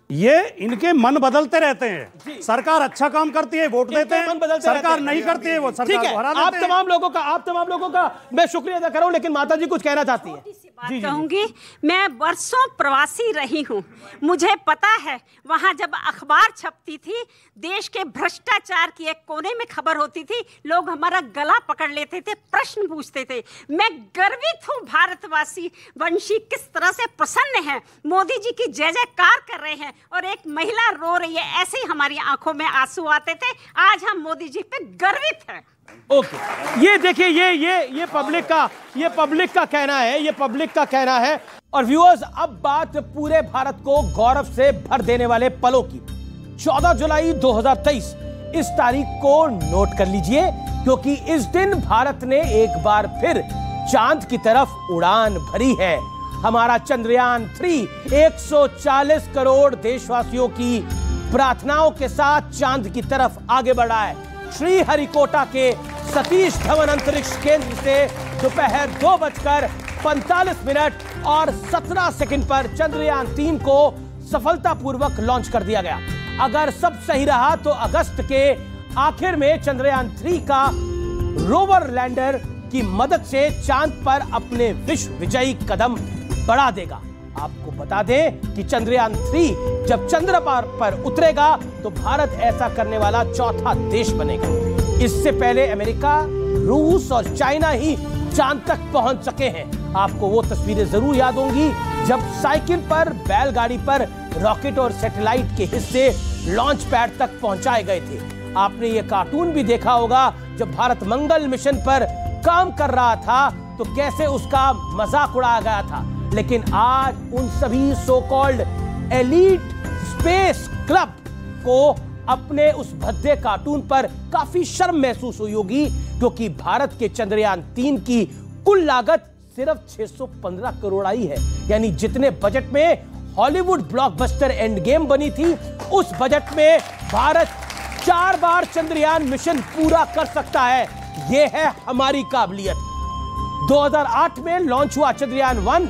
ये इनके मन बदलते रहते हैं, सरकार अच्छा काम करती है वोट देते हैं, सरकार नहीं करती है वो सरकार को हरा देते हैं। आप तमाम लोगों का मैं शुक्रिया अदा कर रहा हूं, लेकिन माता जी कुछ कहना चाहती है। बात कहूंगी, मैं वर्षों प्रवासी रही हूं, मुझे पता है वहां जब अखबार छपती थी, देश के भ्रष्टाचार की एक कोने में खबर होती थी, लोग हमारा गला पकड़ लेते थे, प्रश्न पूछते थे। मैं गर्वित हूं, भारतवासी वंशी किस तरह से प्रसन्न है, मोदी जी की जय जयकार कर रहे हैं, और एक महिला रो रही है, ऐसे ही हमारी आंखों में आंसू आते थे। आज हम मोदी जी पे गर्वित हैं। ओके, ये देखिए, ये पब्लिक का कहना है, ये पब्लिक का कहना है। और व्यूअर्स, अब बात पूरे भारत को गौरव से भर देने वाले पलों की। 14 जुलाई 2023, इस तारीख को नोट कर लीजिए, क्योंकि इस दिन भारत ने एक बार फिर चांद की तरफ उड़ान भरी है। हमारा चंद्रयान 3 140 करोड़ देशवासियों की प्रार्थनाओं के साथ चांद की तरफ आगे बढ़ा है। श्रीहरिकोटा के सतीश धवन अंतरिक्ष केंद्र से दोपहर 2:45 और 17 पर चंद्रयान 3 को सफलतापूर्वक लॉन्च कर दिया गया। अगर सब सही रहा तो अगस्त के आखिर में चंद्रयान 3 का रोवर लैंडर की मदद से चांद पर अपने विश्व विजयी कदम बढ़ा देगा। आपको बता दें कि चंद्रयान 3 जब चंद्र पर उतरेगा तो भारत ऐसा करने वाला चौथा देश बनेगा। इससे पहले अमेरिका, रूस और चाइना ही चांद तक पहुंच सके हैं। आपको वो तस्वीरें जरूर याद होंगी जब साइकिल पर, बैलगाड़ी पर रॉकेट और सैटेलाइट के हिस्से लॉन्च पैड तक पहुंचाए गए थे। आपने ये कार्टून भी देखा होगा जब भारत मंगल मिशन पर काम कर रहा था तो कैसे उसका मजाक उड़ाया गया था। लेकिन आज उन सभी so called elite space club को अपने उस भद्दे कार्टून पर काफी शर्म महसूस हुई होगी, क्योंकि भारत के चंद्रयान 3 की कुल लागत सिर्फ 615 करोड़ आई है। यानी जितने बजट में हॉलीवुड ब्लॉकबस्टर एंड गेम बनी थी, उस बजट में भारत 4 बार चंद्रयान मिशन पूरा कर सकता है। यह है हमारी काबिलियत। 2008 में लॉन्च हुआ चंद्रयान 1,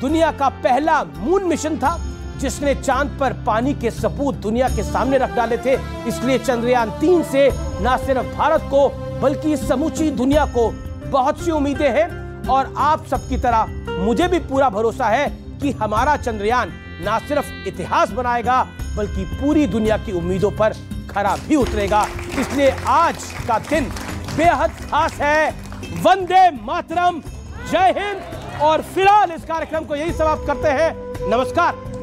दुनिया का पहला मून मिशन था जिसने चांद पर पानी के सबूत दुनिया के सामने रख डाले थे। इसलिए चंद्रयान 3 से न सिर्फ भारत को बल्कि समूची दुनिया को बहुत सी उम्मीदें हैं और आप सबकी तरह मुझे भी पूरा भरोसा है कि हमारा चंद्रयान न सिर्फ इतिहास बनाएगा बल्कि पूरी दुनिया की उम्मीदों पर खरा भी उतरेगा। इसलिए आज का दिन बेहद खास है। वंदे मातरम, जय हिंद। और फिलहाल इस कार्यक्रम को यही समाप्त करते हैं। नमस्कार।